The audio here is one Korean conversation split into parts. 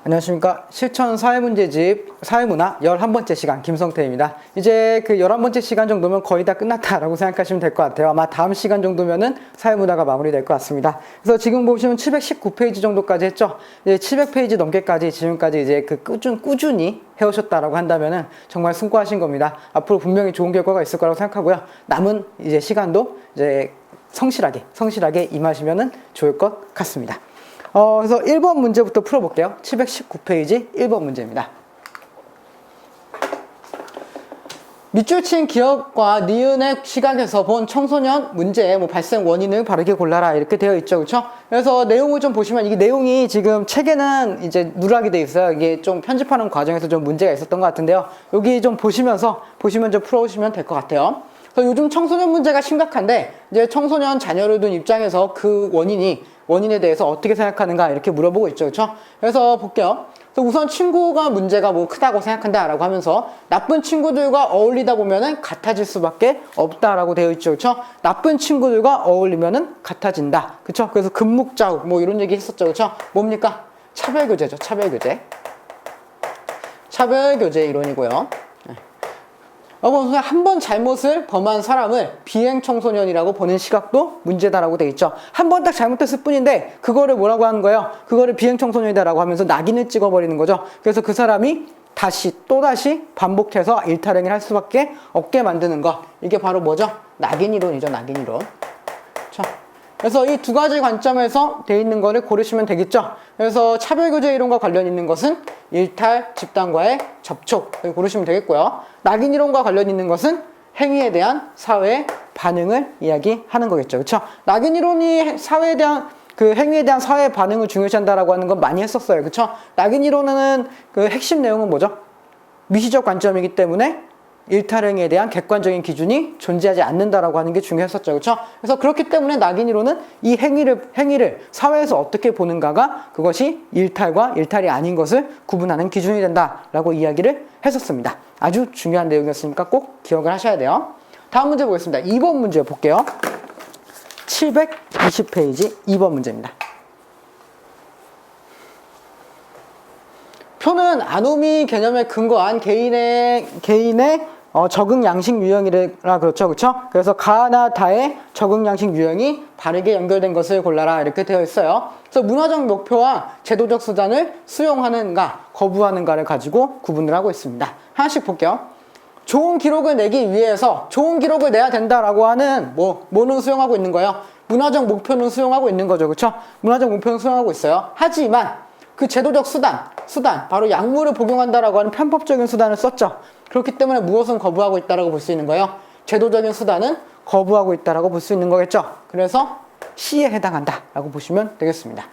안녕하십니까. 실천 사회문제집 사회문화 11번째 시간 김성태입니다. 이제 그 11번째 시간 정도면 거의 다 끝났다라고 생각하시면 될 것 같아요. 아마 다음 시간 정도면은 사회문화가 마무리될 것 같습니다. 그래서 지금 보시면 719페이지 정도까지 했죠. 이제 700페이지 넘게까지 지금까지 이제 그 꾸준히 해오셨다라고 한다면은 정말 승고하신 겁니다. 앞으로 분명히 좋은 결과가 있을 거라고 생각하고요. 남은 이제 시간도 이제 성실하게 임하시면은 좋을 것 같습니다. 그래서 1번 문제부터 풀어볼게요. 719페이지 1번 문제입니다. 밑줄 친 기억과 니은의 시각에서 본 청소년 문제의 발생 원인을 바르게 골라라 이렇게 되어 있죠. 그렇죠? 그래서 내용을 좀 보시면 이게 내용이 지금 책에는 이제 누락이 되어 있어요. 이게 좀 편집하는 과정에서 좀 문제가 있었던 것 같은데요. 여기 좀 보시면 좀 풀어오시면 될 것 같아요. 그래서 요즘 청소년 문제가 심각한데 이제 청소년 자녀를 둔 입장에서 그 원인에 대해서 어떻게 생각하는가 이렇게 물어보고 있죠. 그렇죠? 그래서 볼게요. 그래서 우선 친구가 문제가 크다고 생각한다 라고 하면서 나쁜 친구들과 어울리다 보면은 같아질 수밖에 없다라고 되어 있죠. 그렇죠? 나쁜 친구들과 어울리면은 같아진다. 그렇죠? 그래서 금묵자욱 이런 얘기 했었죠. 그렇죠? 뭡니까? 차별교제죠. 차별교제 이론이고요. 한 번 잘못을 범한 사람을 비행청소년이라고 보는 시각도 문제다라고 돼 있죠. 한 번 딱 잘못했을 뿐인데 그거를 뭐라고 하는 거예요? 그거를 비행청소년이다라고 하면서 낙인을 찍어버리는 거죠. 그래서 그 사람이 또다시 반복해서 일탈행위를 할 수밖에 없게 만드는 것. 이게 바로 뭐죠? 낙인이론이죠. 낙인이론. 그래서 이 두 가지 관점에서 돼 있는 거를 고르시면 되겠죠. 그래서 차별교제 이론과 관련 있는 것은 일탈, 집단과의 접촉 고르시면 되겠고요. 낙인 이론과 관련 있는 것은 행위에 대한 사회의 반응을 이야기하는 거겠죠. 그렇죠? 낙인 이론이 사회에 대한 그 행위에 대한 사회의 반응을 중요시한다라고 하는 건 많이 했었어요. 그렇죠? 낙인 이론은 그 핵심 내용은 뭐죠? 미시적 관점이기 때문에 일탈행위에 대한 객관적인 기준이 존재하지 않는다라고 하는 게 중요했었죠. 그렇죠? 그래서 그렇기 때문에 낙인이론은 이 행위를 사회에서 어떻게 보는가가 그것이 일탈과 일탈이 아닌 것을 구분하는 기준이 된다라고 이야기를 했었습니다. 아주 중요한 내용이었으니까 꼭 기억을 하셔야 돼요. 다음 문제 보겠습니다. 2번 문제 볼게요. 720페이지 2번 문제입니다. 표는 아노미 개념에 근거한 개인의 적응 양식 유형이라 그렇죠. 그래서 가나 다의 적응 양식 유형이 바르게 연결된 것을 골라라 이렇게 되어 있어요. 그래서 문화적 목표와 제도적 수단을 수용하는가 거부하는가를 가지고 구분을 하고 있습니다. 하나씩 볼게요. 좋은 기록을 내기 위해서 좋은 기록을 내야 된다라고 하는 뭐는 수용하고 있는 거예요? 문화적 목표는 수용하고 있는 거죠. 그렇죠? 문화적 목표는 수용하고 있어요. 하지만 그 제도적 수단 바로 약물을 복용한다라고 하는 편법적인 수단을 썼죠. 그렇기 때문에 무엇은 거부하고 있다라고 볼 수 있는 거예요? 제도적인 수단은 거부하고 있다라고 볼 수 있는 거겠죠. 그래서 C에 해당한다라고 보시면 되겠습니다.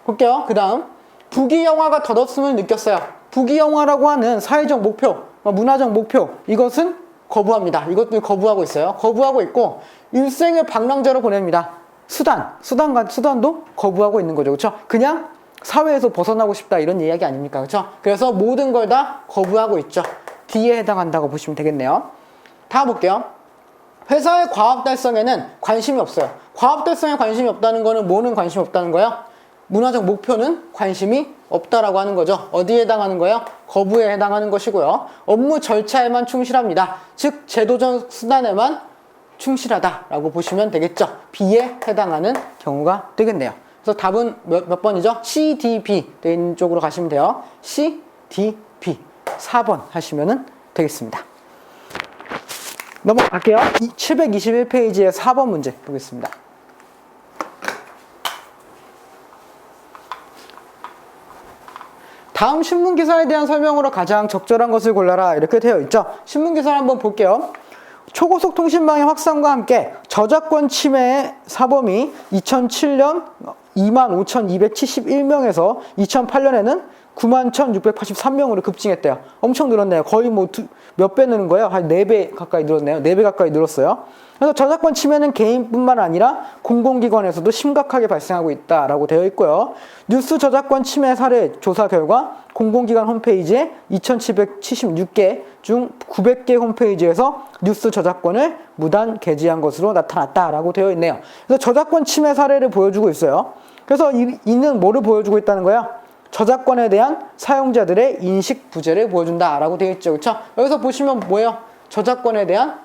볼게요. 그 다음 부귀영화가 덧없음을 느꼈어요. 부귀영화라고 하는 사회적 목표, 문화적 목표 이것은 거부합니다. 이것도 거부하고 있어요. 거부하고 있고 일생을 방랑자로 보냅니다. 수단도 거부하고 있는 거죠. 그렇죠? 그냥 사회에서 벗어나고 싶다 이런 이야기 아닙니까? 그렇죠? 그래서 모든 걸 다 거부하고 있죠. D에 해당한다고 보시면 되겠네요. 다음 볼게요. 회사의 과업 달성에는 관심이 없어요. 과업 달성에 관심이 없다는 거는 뭐는 관심이 없다는 거예요? 문화적 목표는 관심이 없다라고 하는 거죠. 어디에 해당하는 거예요? 거부에 해당하는 것이고요. 업무 절차에만 충실합니다. 즉 제도적 수단에만 충실하다라고 보시면 되겠죠. B에 해당하는 경우가 되겠네요. 그래서 답은 몇 번이죠? C, D, B 된 쪽으로 가시면 돼요. C, D, B 4번 하시면 되겠습니다. 넘어갈게요. 721페이지의 4번 문제 보겠습니다. 다음 신문기사에 대한 설명으로 가장 적절한 것을 골라라 이렇게 되어 있죠. 신문기사를 한번 볼게요. 초고속 통신망의 확산과 함께 저작권 침해의 사범이 2007년 25,271명에서 2008년에는 91,683명으로 급증했대요. 엄청 늘었네요. 거의 몇 배 늘은 거예요? 한 4배 가까이 늘었네요. 4배 가까이 늘었어요. 그래서 저작권 침해는 개인뿐만 아니라 공공기관에서도 심각하게 발생하고 있다라고 되어 있고요. 뉴스 저작권 침해 사례 조사 결과 공공기관 홈페이지에 2,776개 중 900개 홈페이지에서 뉴스 저작권을 무단 게재한 것으로 나타났다라고 되어 있네요. 그래서 저작권 침해 사례를 보여주고 있어요. 그래서 이는 뭐를 보여주고 있다는 거야? 저작권에 대한 사용자들의 인식 부재를 보여준다 라고 되어 있죠. 그쵸? 여기서 보시면 뭐예요? 저작권에 대한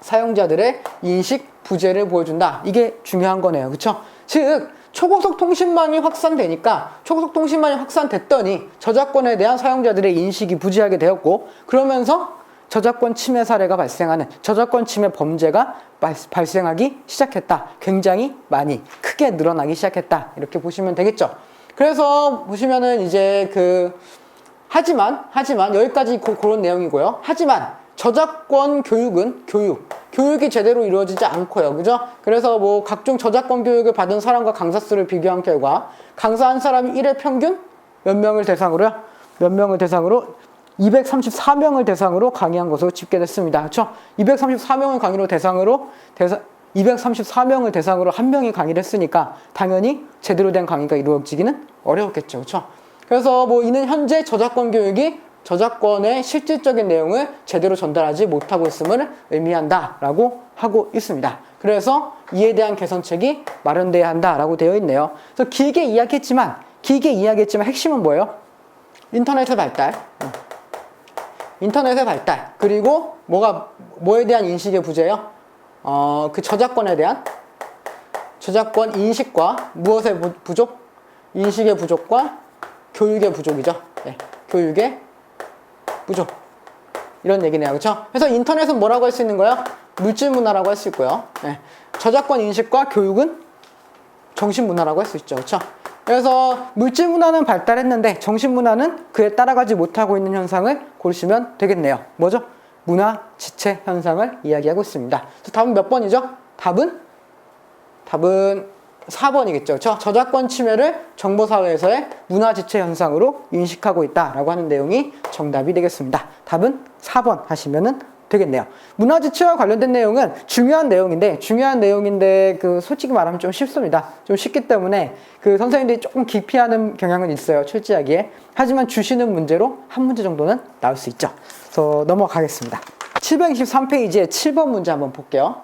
사용자들의 인식 부재를 보여준다. 이게 중요한 거네요. 그쵸? 즉 초고속 통신망이 확산되니까 초고속 통신망이 확산됐더니 저작권에 대한 사용자들의 인식이 부재하게 되었고, 그러면서 저작권 침해 사례가 발생하는, 저작권 침해 범죄가 발생하기 시작했다. 굉장히 많이 크게 늘어나기 시작했다. 이렇게 보시면 되겠죠. 그래서 보시면은 이제 하지만 여기까지 그런 내용이고요. 하지만 저작권 교육은 교육이 제대로 이루어지지 않고요. 그죠? 그래서 뭐 각종 저작권 교육을 받은 사람과 강사 수를 비교한 결과 강사 한 사람이 1회 평균 몇 명을 대상으로요? 234명을 대상으로 강의한 것으로 집계됐습니다. 그렇죠? 234명을 대상으로 한 명이 강의를 했으니까 당연히 제대로 된 강의가 이루어지기는 어려웠겠죠. 그렇죠? 그래서 뭐 이는 현재 저작권 교육이 저작권의 실질적인 내용을 제대로 전달하지 못하고 있음을 의미한다라고 하고 있습니다. 그래서 이에 대한 개선책이 마련돼야 한다라고 되어 있네요. 그래서 길게 이야기했지만 핵심은 뭐예요? 인터넷의 발달, 그리고 뭐에 대한 인식의 부재요? 그 저작권에 대한 저작권 인식과 무엇의 부족? 인식의 부족과 교육의 부족이죠. 네, 교육의 부족. 이런 얘기네요. 그렇죠? 그래서 인터넷은 뭐라고 할 수 있는 거예요? 물질 문화라고 할 수 있고요. 네, 저작권 인식과 교육은 정신 문화라고 할 수 있죠. 그렇죠? 그래서 물질 문화는 발달했는데 정신 문화는 그에 따라가지 못하고 있는 현상을 고르시면 되겠네요. 뭐죠? 문화 지체 현상을 이야기하고 있습니다. 그래서 답은 몇 번이죠? 답은 4번이겠죠. 그렇죠? 저작권 침해를 정보사회에서의 문화 지체 현상으로 인식하고 있다라고 하는 내용이 정답이 되겠습니다. 답은 4번 하시면은 되겠네요. 문화 지체와 관련된 내용은 중요한 내용인데 솔직히 말하면 좀 쉽습니다. 좀 쉽기 때문에 선생님들이 조금 기피하는 경향은 있어요. 출제하기에. 하지만 주시는 문제로 한 문제 정도는 나올 수 있죠. 그래서 넘어가겠습니다. 723페이지에 7번 문제 한번 볼게요.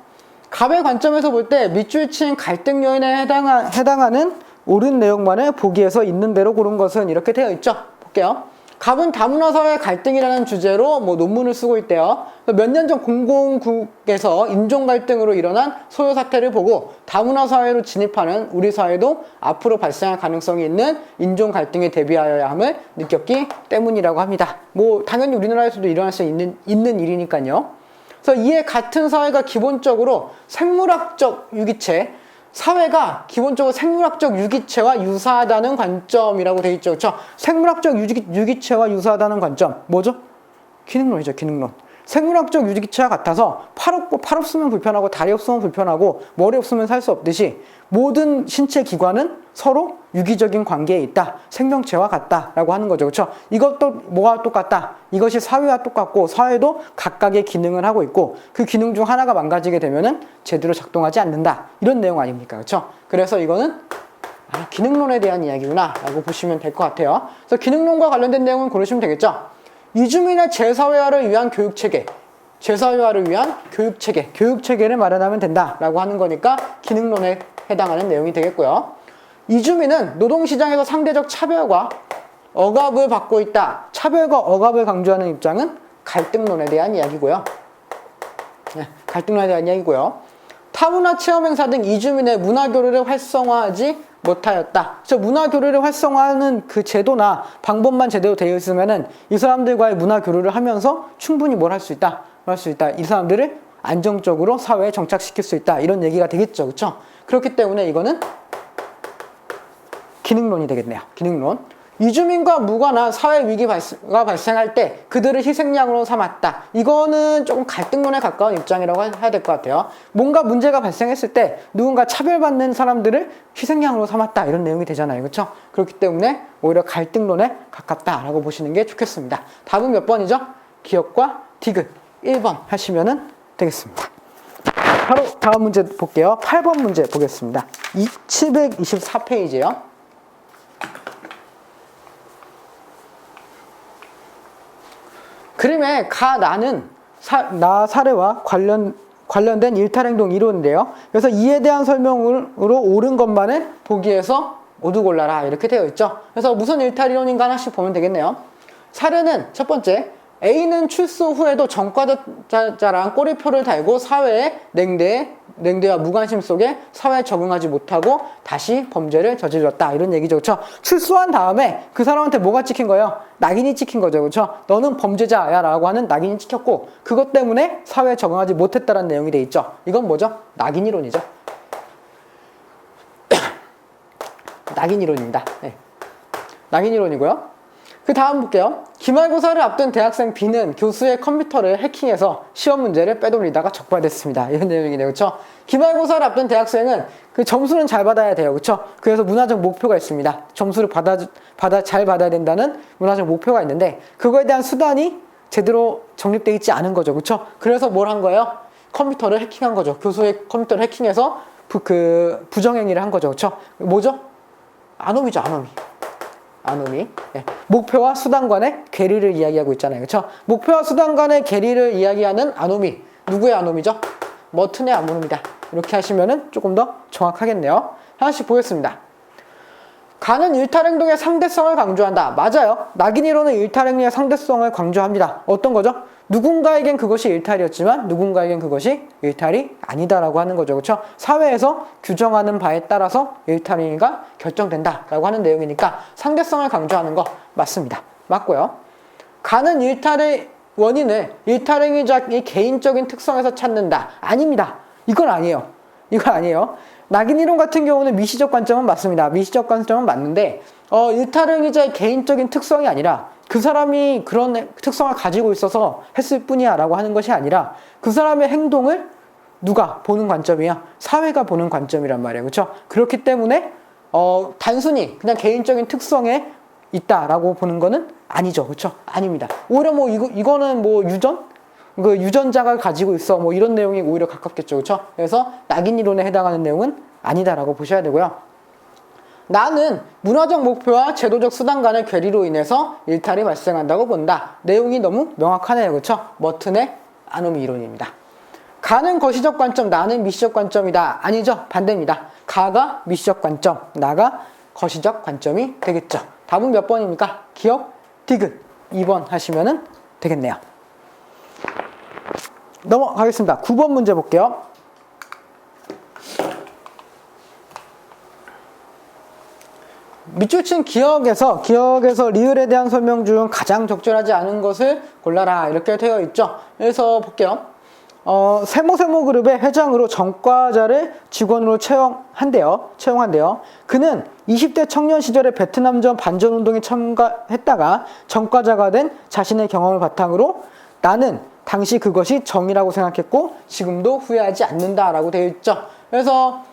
갑의 관점에서 볼 때 밑줄친 갈등 요인에 해당하는 옳은 내용만을 보기에서 있는 대로 고른 것은 이렇게 되어 있죠. 볼게요. 갑은 다문화 사회 갈등이라는 주제로 논문을 쓰고 있대요. 몇 년 전 공공국에서 인종 갈등으로 일어난 소요 사태를 보고 다문화 사회로 진입하는 우리 사회도 앞으로 발생할 가능성이 있는 인종 갈등에 대비하여야 함을 느꼈기 때문이라고 합니다. 당연히 우리나라에서도 일어날 수 있는 일이니까요. 그래서 이에 같은 사회가 기본적으로 생물학적 유기체, 사회가 기본적으로 생물학적 유기체와 유사하다는 관점이라고 되어 있죠. 그렇죠? 생물학적 유기체와 유사하다는 관점. 뭐죠? 기능론이죠. 기능론. 생물학적 유기체와 같아서 팔 없으면 불편하고 다리 없으면 불편하고 머리 없으면 살 수 없듯이 모든 신체 기관은 서로 유기적인 관계에 있다. 생명체와 같다라고 하는 거죠. 그렇죠? 이것도 뭐가 똑같다? 이것이 사회와 똑같고 사회도 각각의 기능을 하고 있고 그 기능 중 하나가 망가지게 되면은 제대로 작동하지 않는다. 이런 내용 아닙니까? 그렇죠? 그래서 이거는 기능론에 대한 이야기구나 라고 보시면 될 것 같아요. 그래서 기능론과 관련된 내용을 고르시면 되겠죠. 이주민의 재사회화를 위한 교육체계, 교육체계를 마련하면 된다라고 하는 거니까 기능론에 해당하는 내용이 되겠고요. 이주민은 노동시장에서 상대적 차별과 억압을 받고 있다. 차별과 억압을 강조하는 입장은 갈등론에 대한 이야기고요. 네, 갈등론에 대한 이야기고요. 타문화 체험행사 등 이주민의 문화교류를 활성화하지 못하였다. 그래서 문화교류를 활성화하는 그 제도나 방법만 제대로 되어 있으면은 이 사람들과의 문화교류를 하면서 충분히 뭘 할 수 있다. 이 사람들을 안정적으로 사회에 정착시킬 수 있다. 이런 얘기가 되겠죠. 그렇죠? 그렇기 때문에 이거는 기능론이 되겠네요. 기능론. 이주민과 무관한 사회 위기가 발생할 때 그들을 희생양으로 삼았다. 이거는 조금 갈등론에 가까운 입장이라고 해야 될 것 같아요. 뭔가 문제가 발생했을 때 누군가 차별받는 사람들을 희생양으로 삼았다. 이런 내용이 되잖아요. 그렇죠? 그렇기 때문에 오히려 갈등론에 가깝다라고 보시는 게 좋겠습니다. 답은 몇 번이죠? 기억과 디귿 1번 하시면 되겠습니다. 바로 다음 문제 볼게요. 8번 문제 보겠습니다. 724페이지예요. 그림의 나는 나 사례와 관련된 일탈행동 이론인데요. 그래서 이에 대한 설명으로 옳은 것만을 보기에서 모두 골라라 이렇게 되어 있죠. 그래서 무슨 일탈이론인가 하나씩 보면 되겠네요. 사례는 첫 번째, A는 출소 후에도 전과자랑 꼬리표를 달고 사회의 냉대와 무관심 속에 사회에 적응하지 못하고 다시 범죄를 저질렀다 이런 얘기죠. 그렇죠? 출소한 다음에 그 사람한테 뭐가 찍힌 거예요? 낙인이 찍힌 거죠. 그렇죠? 너는 범죄자야 라고 하는 낙인이 찍혔고 그것 때문에 사회에 적응하지 못했다는 내용이 돼 있죠. 이건 뭐죠? 낙인이론이죠. 낙인이론입니다. 네. 낙인이론이고요. 그 다음 볼게요. 기말고사를 앞둔 대학생 B는 교수의 컴퓨터를 해킹해서 시험 문제를 빼돌리다가 적발됐습니다. 이런 내용이네요. 그렇죠? 기말고사를 앞둔 대학생은 그 점수는 잘 받아야 돼요. 그렇죠? 그래서 문화적 목표가 있습니다. 점수를 잘 받아야 된다는 문화적 목표가 있는데 그거에 대한 수단이 제대로 정립되어 있지 않은 거죠. 그렇죠? 그래서 뭘 한 거예요? 컴퓨터를 해킹한 거죠. 교수의 컴퓨터를 해킹해서 부정행위를 한 거죠. 그렇죠? 뭐죠? 아노미죠. 아노미. 네. 목표와 수단 간의 괴리를 이야기하고 있잖아요. 그렇죠? 목표와 수단 간의 괴리를 이야기하는 아노미. 누구의 아노미죠? 머튼의 아노미입니다. 이렇게 하시면은 조금 더 정확하겠네요. 하나씩 보겠습니다. 가는 일탈행동의 상대성을 강조한다. 맞아요. 낙인이론은 일탈행위의 상대성을 강조합니다. 어떤 거죠? 누군가에겐 그것이 일탈이었지만 누군가에겐 그것이 일탈이 아니다라고 하는 거죠. 그렇죠? 사회에서 규정하는 바에 따라서 일탈행위가 결정된다라고 하는 내용이니까 상대성을 강조하는 거 맞습니다. 맞고요. 가는 일탈의 원인을 일탈행위자의 개인적인 특성에서 찾는다. 아닙니다. 이건 아니에요. 낙인이론 같은 경우는 미시적 관점은 맞습니다. 미시적 관점은 맞는데 일탈행위자의 개인적인 특성이 아니라 그 사람이 그런 특성을 가지고 있어서 했을 뿐이야 라고 하는 것이 아니라 그 사람의 행동을 누가 보는 관점이야? 사회가 보는 관점이란 말이에요. 그렇죠? 그렇기 때문에 단순히 그냥 개인적인 특성에 있다라고 보는 거는 아니죠. 그렇죠? 아닙니다. 오히려 뭐 이거는 뭐 그 유전자가 가지고 있어 뭐 이런 내용이 오히려 가깝겠죠. 그렇죠? 그래서 낙인이론에 해당하는 내용은 아니다라고 보셔야 되고요. 나는 문화적 목표와 제도적 수단 간의 괴리로 인해서 일탈이 발생한다고 본다. 내용이 너무 명확하네요. 그렇죠? 머튼의 아노미 이론입니다. 가는 거시적 관점, 나는 미시적 관점이다. 아니죠. 반대입니다. 가가 미시적 관점, 나가 거시적 관점이 되겠죠. 답은 몇 번입니까? 기억, 디귿. 2번 하시면 되겠네요. 넘어가겠습니다. 9번 문제 볼게요. 밑줄 친 기억에서 리을에 대한 설명 중 가장 적절하지 않은 것을 골라라 이렇게 되어 있죠. 그래서 볼게요. 세모 그룹의 회장으로 전과자를 직원으로 채용한대요. 그는 20대 청년 시절에 베트남전 반전운동에 참가했다가 전과자가 된 자신의 경험을 바탕으로 나는 당시 그것이 정의라고 생각했고 지금도 후회하지 않는다라고 되어 있죠. 그래서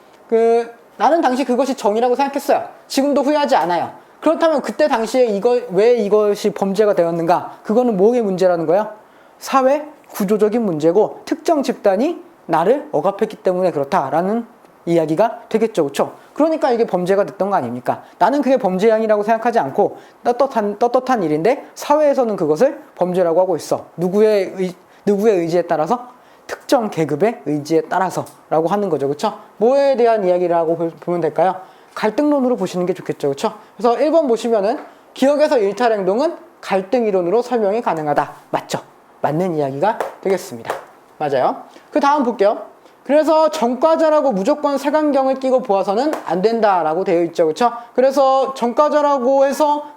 나는 당시 그것이 정의라고 생각했어요. 지금도 후회하지 않아요. 그렇다면 그때 당시에 왜 이것이 범죄가 되었는가? 그거는 뭐의 문제라는 거예요? 사회 구조적인 문제고 특정 집단이 나를 억압했기 때문에 그렇다라는 이야기가 되겠죠. 그렇죠? 그러니까 이게 범죄가 됐던 거 아닙니까? 나는 그게 범죄 아니라고 생각하지 않고 떳떳한 일인데 사회에서는 그것을 범죄라고 하고 있어. 누구의 의지에 따라서? 특정 계급의 의지에 따라서라고 하는 거죠. 그렇죠? 뭐에 대한 이야기라고 보면 될까요? 갈등론으로 보시는 게 좋겠죠. 그렇죠? 그래서 1번 보시면은 기억에서 일탈 행동은 갈등 이론으로 설명이 가능하다. 맞죠? 맞는 이야기가 되겠습니다. 맞아요. 그 다음 볼게요. 그래서 전과자라고 무조건 색안경을 끼고 보아서는 안 된다라고 되어 있죠. 그렇죠? 그래서 전과자라고 해서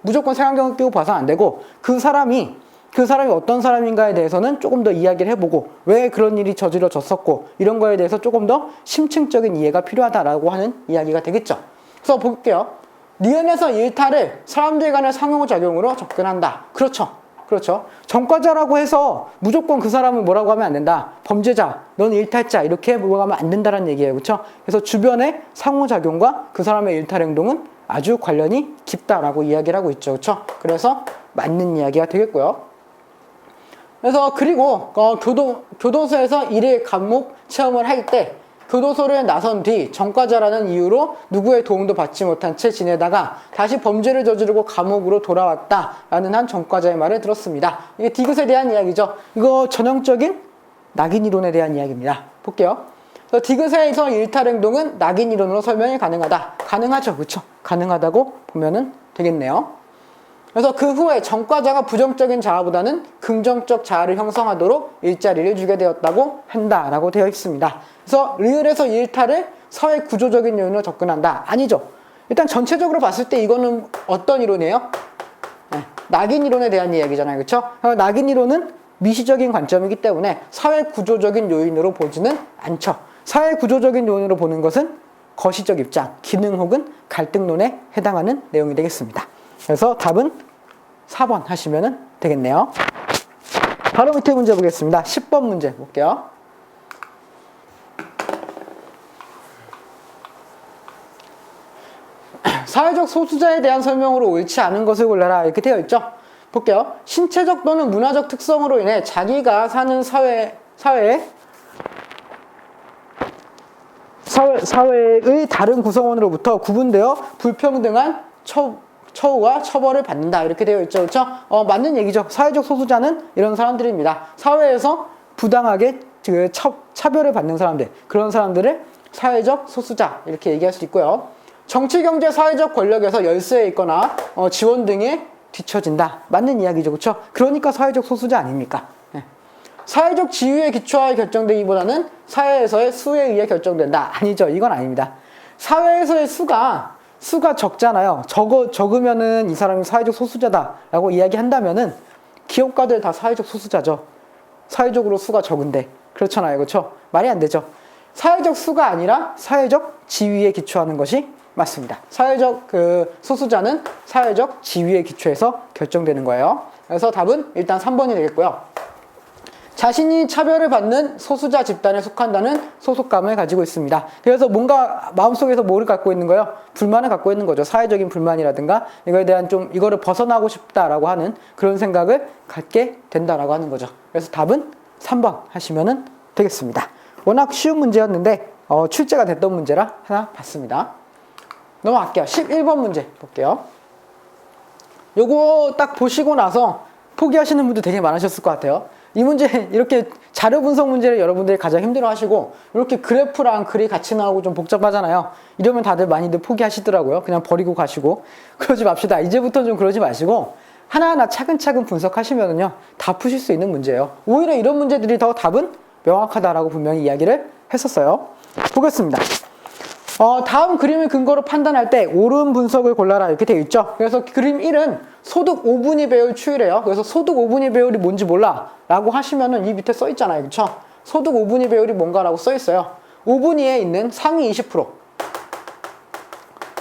무조건 색안경을 끼고 봐서는 안 되고 그 사람이 어떤 사람인가에 대해서는 조금 더 이야기를 해보고 왜 그런 일이 저질러졌었고 이런 거에 대해서 조금 더 심층적인 이해가 필요하다라고 하는 이야기가 되겠죠. 그래서 볼게요. 니은에서 일탈을 사람들 간의 상호작용으로 접근한다. 그렇죠. 전과자라고 해서 무조건 그 사람을 뭐라고 하면 안 된다. 범죄자, 넌 일탈자 이렇게 뭐라고 하면 안 된다는 얘기예요. 그렇죠? 그래서 주변의 상호작용과 그 사람의 일탈 행동은 아주 관련이 깊다라고 이야기를 하고 있죠. 그렇죠? 그래서 맞는 이야기가 되겠고요. 그래서 그리고 교도소에서 1일 감옥 체험을 할 때 교도소를 나선 뒤 전과자라는 이유로 누구의 도움도 받지 못한 채 지내다가 다시 범죄를 저지르고 감옥으로 돌아왔다라는 한 전과자의 말을 들었습니다. 이게 디귿에 대한 이야기죠. 이거 전형적인 낙인 이론에 대한 이야기입니다. 볼게요. 그래서 디귿에서 일탈 행동은 낙인 이론으로 설명이 가능하다. 가능하죠. 그렇죠? 가능하다고 보면은 되겠네요. 그래서 그 후에 전과자가 부정적인 자아보다는 긍정적 자아를 형성하도록 일자리를 주게 되었다고 한다라고 되어 있습니다. 그래서 리을에서 일탈을 사회 구조적인 요인으로 접근한다. 아니죠. 일단 전체적으로 봤을 때 이거는 어떤 이론이에요? 네, 낙인 이론에 대한 이야기잖아요. 그렇죠? 낙인 이론은 미시적인 관점이기 때문에 사회 구조적인 요인으로 보지는 않죠. 사회 구조적인 요인으로 보는 것은 거시적 입장, 기능 혹은 갈등론에 해당하는 내용이 되겠습니다. 그래서 답은 4번 하시면 되겠네요. 바로 밑에 문제 보겠습니다. 10번 문제 볼게요. 사회적 소수자에 대한 설명으로 옳지 않은 것을 골라라 이렇게 되어 있죠. 볼게요. 신체적 또는 문화적 특성으로 인해 자기가 사는 사회의 다른 구성원으로부터 구분되어 불평등한 처우와 처벌을 받는다 이렇게 되어 있죠. 그렇죠? 맞는 얘기죠. 사회적 소수자는 이런 사람들입니다. 사회에서 부당하게 차별을 받는 사람들, 그런 사람들을 사회적 소수자 이렇게 얘기할 수 있고요. 정치, 경제, 사회적 권력에서 열세에 있거나 지원 등에 뒤처진다. 맞는 이야기죠. 그렇죠? 그러니까 사회적 소수자 아닙니까? 네. 사회적 지위에 기초하여 결정되기보다는 사회에서의 수에 의해 결정된다. 아니죠. 이건 아닙니다. 사회에서의 수가 적잖아요. 적으면은 이 사람이 사회적 소수자다라고 이야기한다면은 기업가들 다 사회적 소수자죠. 사회적으로 수가 적은데. 그렇잖아요. 그렇죠? 말이 안 되죠. 사회적 수가 아니라 사회적 지위에 기초하는 것이 맞습니다. 사회적 소수자는 사회적 지위에 기초해서 결정되는 거예요. 그래서 답은 일단 3번이 되겠고요. 자신이 차별을 받는 소수자 집단에 속한다는 소속감을 가지고 있습니다. 그래서 뭔가 마음속에서 뭐를 갖고 있는 거예요? 불만을 갖고 있는 거죠. 사회적인 불만이라든가 이거에 대한 이거를 벗어나고 싶다라고 하는 그런 생각을 갖게 된다라고 하는 거죠. 그래서 답은 3번 하시면 되겠습니다. 워낙 쉬운 문제였는데 출제가 됐던 문제라 하나 봤습니다. 넘어갈게요. 11번 문제 볼게요. 요거 딱 보시고 나서 포기하시는 분들 되게 많으셨을 것 같아요. 이 문제 이렇게 자료 분석 문제를 여러분들이 가장 힘들어 하시고 이렇게 그래프랑 글이 같이 나오고 좀 복잡하잖아요. 이러면 다들 많이들 포기하시더라고요. 그냥 버리고 가시고 그러지 맙시다. 이제부터는 좀 그러지 마시고 하나하나 차근차근 분석하시면은요 다 푸실 수 있는 문제예요. 오히려 이런 문제들이 더 답은 명확하다라고 분명히 이야기를 했었어요. 보겠습니다. 다음 그림을 근거로 판단할 때 옳은 분석을 골라라 이렇게 되어 있죠. 그래서 그림 1은 소득 5분위 배율 추이래요. 그래서 소득 5분위 배율이 뭔지 몰라 라고 하시면은 이 밑에 써 있잖아요. 그쵸? 소득 5분위 배율이 뭔가라고 써 있어요. 5분위에 있는 상위 20%.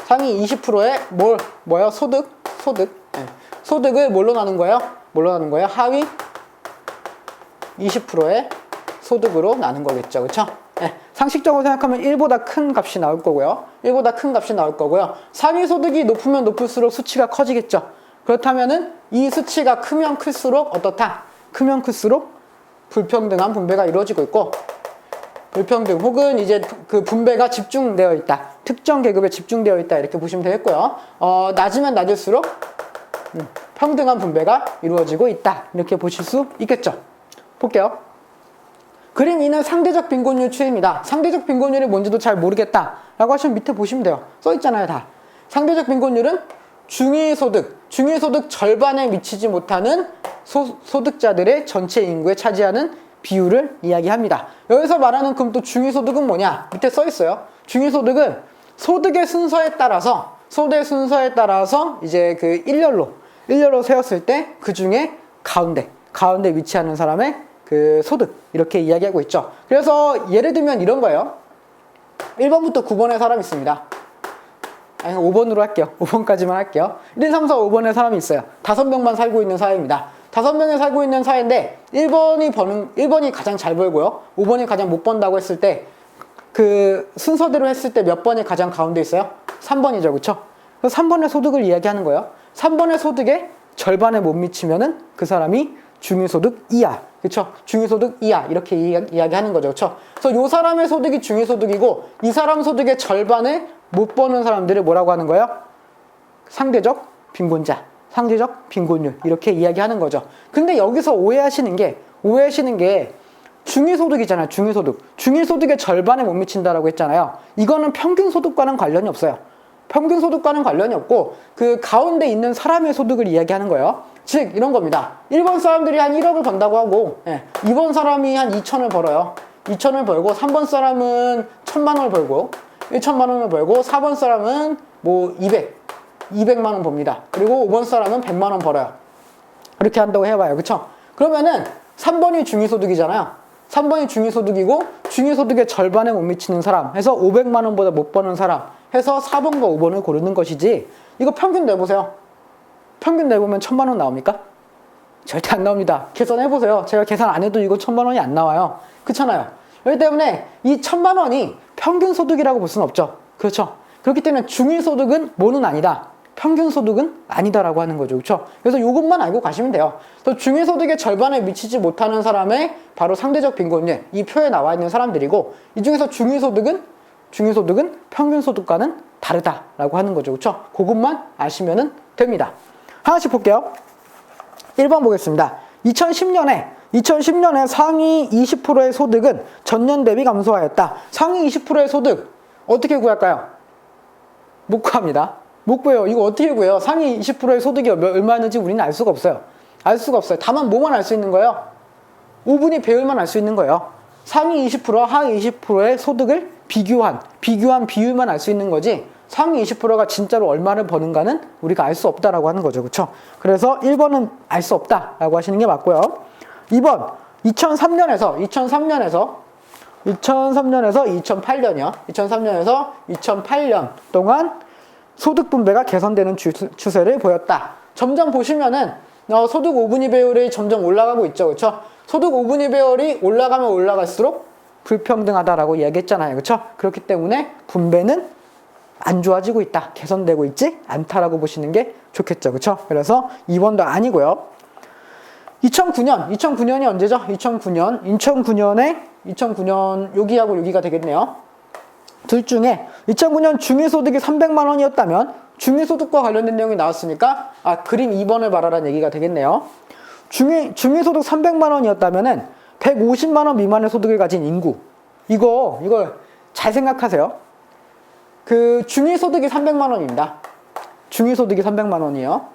상위 20%에 뭐요? 소득. 네. 소득을 뭘로 나눈 거예요? 하위 20%의 소득으로 나눈 거겠죠. 그쵸? 네. 상식적으로 생각하면 1보다 큰 값이 나올 거고요. 1보다 큰 값이 나올 거고요. 상위 소득이 높으면 높을수록 수치가 커지겠죠. 그렇다면은 이 수치가 크면 클수록 어떻다? 크면 클수록 불평등한 분배가 이루어지고 있고 불평등 혹은 이제 그 분배가 집중되어 있다. 특정 계급에 집중되어 있다. 이렇게 보시면 되겠고요. 낮으면 낮을수록 평등한 분배가 이루어지고 있다. 이렇게 보실 수 있겠죠. 볼게요. 그림 2는 상대적 빈곤율 추이입니다. 상대적 빈곤율이 뭔지도 잘 모르겠다 라고 하시면 밑에 보시면 돼요. 써있잖아요 다. 상대적 빈곤율은 중위소득 절반에 미치지 못하는 소득자들의 전체 인구에 차지하는 비율을 이야기합니다. 여기서 말하는 그럼 또 중위소득은 뭐냐? 밑에 써있어요. 중위소득은 소득의 순서에 따라서 이제 그 일렬로 세웠을 때 그 중에 가운데 위치하는 사람의 그 소득 이렇게 이야기하고 있죠. 그래서 예를 들면 이런 거예요. 1번부터 9번의 사람이 있습니다. 아니 5번으로 할게요. 5번까지만 할게요. 1, 3, 4, 5번의 사람이 있어요. 5명만 살고 있는 사회입니다. 5명이 살고 있는 사회인데 1번이 가장 잘 벌고요. 5번이 가장 못 번다고 했을 때 그 순서대로 했을 때 몇 번이 가장 가운데 있어요? 3번이죠. 그쵸? 그래서 3번의 소득을 이야기하는 거예요. 3번의 소득의 절반에 못 미치면은 그 사람이 중위소득 이하. 그쵸? 중위소득 이하. 이렇게 이야기하는 거죠. 그쵸? 그래서 요 사람의 소득이 중위소득이고 이 사람 소득의 절반에 못 버는 사람들을 뭐라고 하는 거예요? 상대적 빈곤자. 상대적 빈곤율. 이렇게 이야기하는 거죠. 근데 여기서 오해하시는 게 중위소득이잖아요. 중위소득. 중위소득의 절반에 못 미친다라고 했잖아요. 이거는 평균소득과는 관련이 없어요. 평균소득과는 관련이 없고 그 가운데 있는 사람의 소득을 이야기하는 거예요. 즉 이런 겁니다. 1번 사람들이 한 1억을 번다고 하고 2번 사람이 한 2천을 벌어요. 2천을 벌고 3번 사람은 1,000만 원을 벌고 1,000만 원을 벌고 4번 사람은 뭐 200만 원 법니다. 그리고 5번 사람은 100만 원 벌어요. 이렇게 한다고 해봐요. 그쵸? 그러면은 3번이 중위소득이잖아요. 3번이 중위소득이고 중위소득의 절반에 못 미치는 사람 해서 500만 원보다 못 버는 사람 해서 4번과 5번을 고르는 것이지 이거 평균 내보세요. 평균 내보면 1,000만 원 나옵니까? 절대 안 나옵니다. 계산해보세요. 제가 계산 안 해도 이거 1,000만 원이 안 나와요. 그렇잖아요. 그렇기 때문에 이 1,000만 원이 평균 소득이라고 볼 수는 없죠. 그렇죠? 그렇기 때문에 중위소득은 뭐는 아니다. 평균소득은 아니다라고 하는 거죠. 그렇죠? 그래서 이것만 알고 가시면 돼요. 그래서 중위소득의 절반에 미치지 못하는 사람의 바로 상대적 빈곤율, 이 표에 나와 있는 사람들이고 이 중에서 중위소득은 평균소득과는 다르다라고 하는 거죠. 그렇죠? 그것만 아시면 됩니다. 하나씩 볼게요. 1번 보겠습니다. 2010년에 상위 20%의 소득은 전년 대비 감소하였다. 상위 20%의 소득 어떻게 구할까요? 못 구합니다. 못 구해요. 이거 어떻게 구해요? 상위 20%의 소득이 얼마였는지 우리는 알 수가 없어요. 알 수가 없어요. 다만 뭐만 알 수 있는 거예요? 5분위 배율만 알 수 있는 거예요. 상위 20%와 하위 20%의 소득을 비교한 비율만 알 수 있는 거지 상위 20%가 진짜로 얼마를 버는가는 우리가 알 수 없다라고 하는 거죠. 그렇죠? 그래서 1번은 알 수 없다라고 하시는 게 맞고요. 2번 2003년에서 2008년이요. 2003년에서 2008년 동안 소득 분배가 개선되는 추세를 보였다. 점점 보시면은 소득 5분위 배율이 점점 올라가고 있죠. 그렇죠? 소득 5분위 배율이 올라가면 올라갈수록 불평등하다라고 이야기했잖아요. 그렇죠? 그렇기 때문에 분배는 안 좋아지고 있다. 개선되고 있지 않다라고 보시는 게 좋겠죠. 그렇죠? 그래서 2번도 아니고요. 2009년이 언제죠? 2009년 여기하고 여기가 되겠네요. 둘 중에 2009년 중위소득이 300만 원이었다면 중위소득과 관련된 내용이 나왔으니까 그림 2번을 말하라는 얘기가 되겠네요. 중위소득 300만 원이었다면은 150만 원 미만의 소득을 가진 인구 이거 잘 생각하세요. 그 중위소득이 300만 원입니다. 중위소득이 300만 원이에요.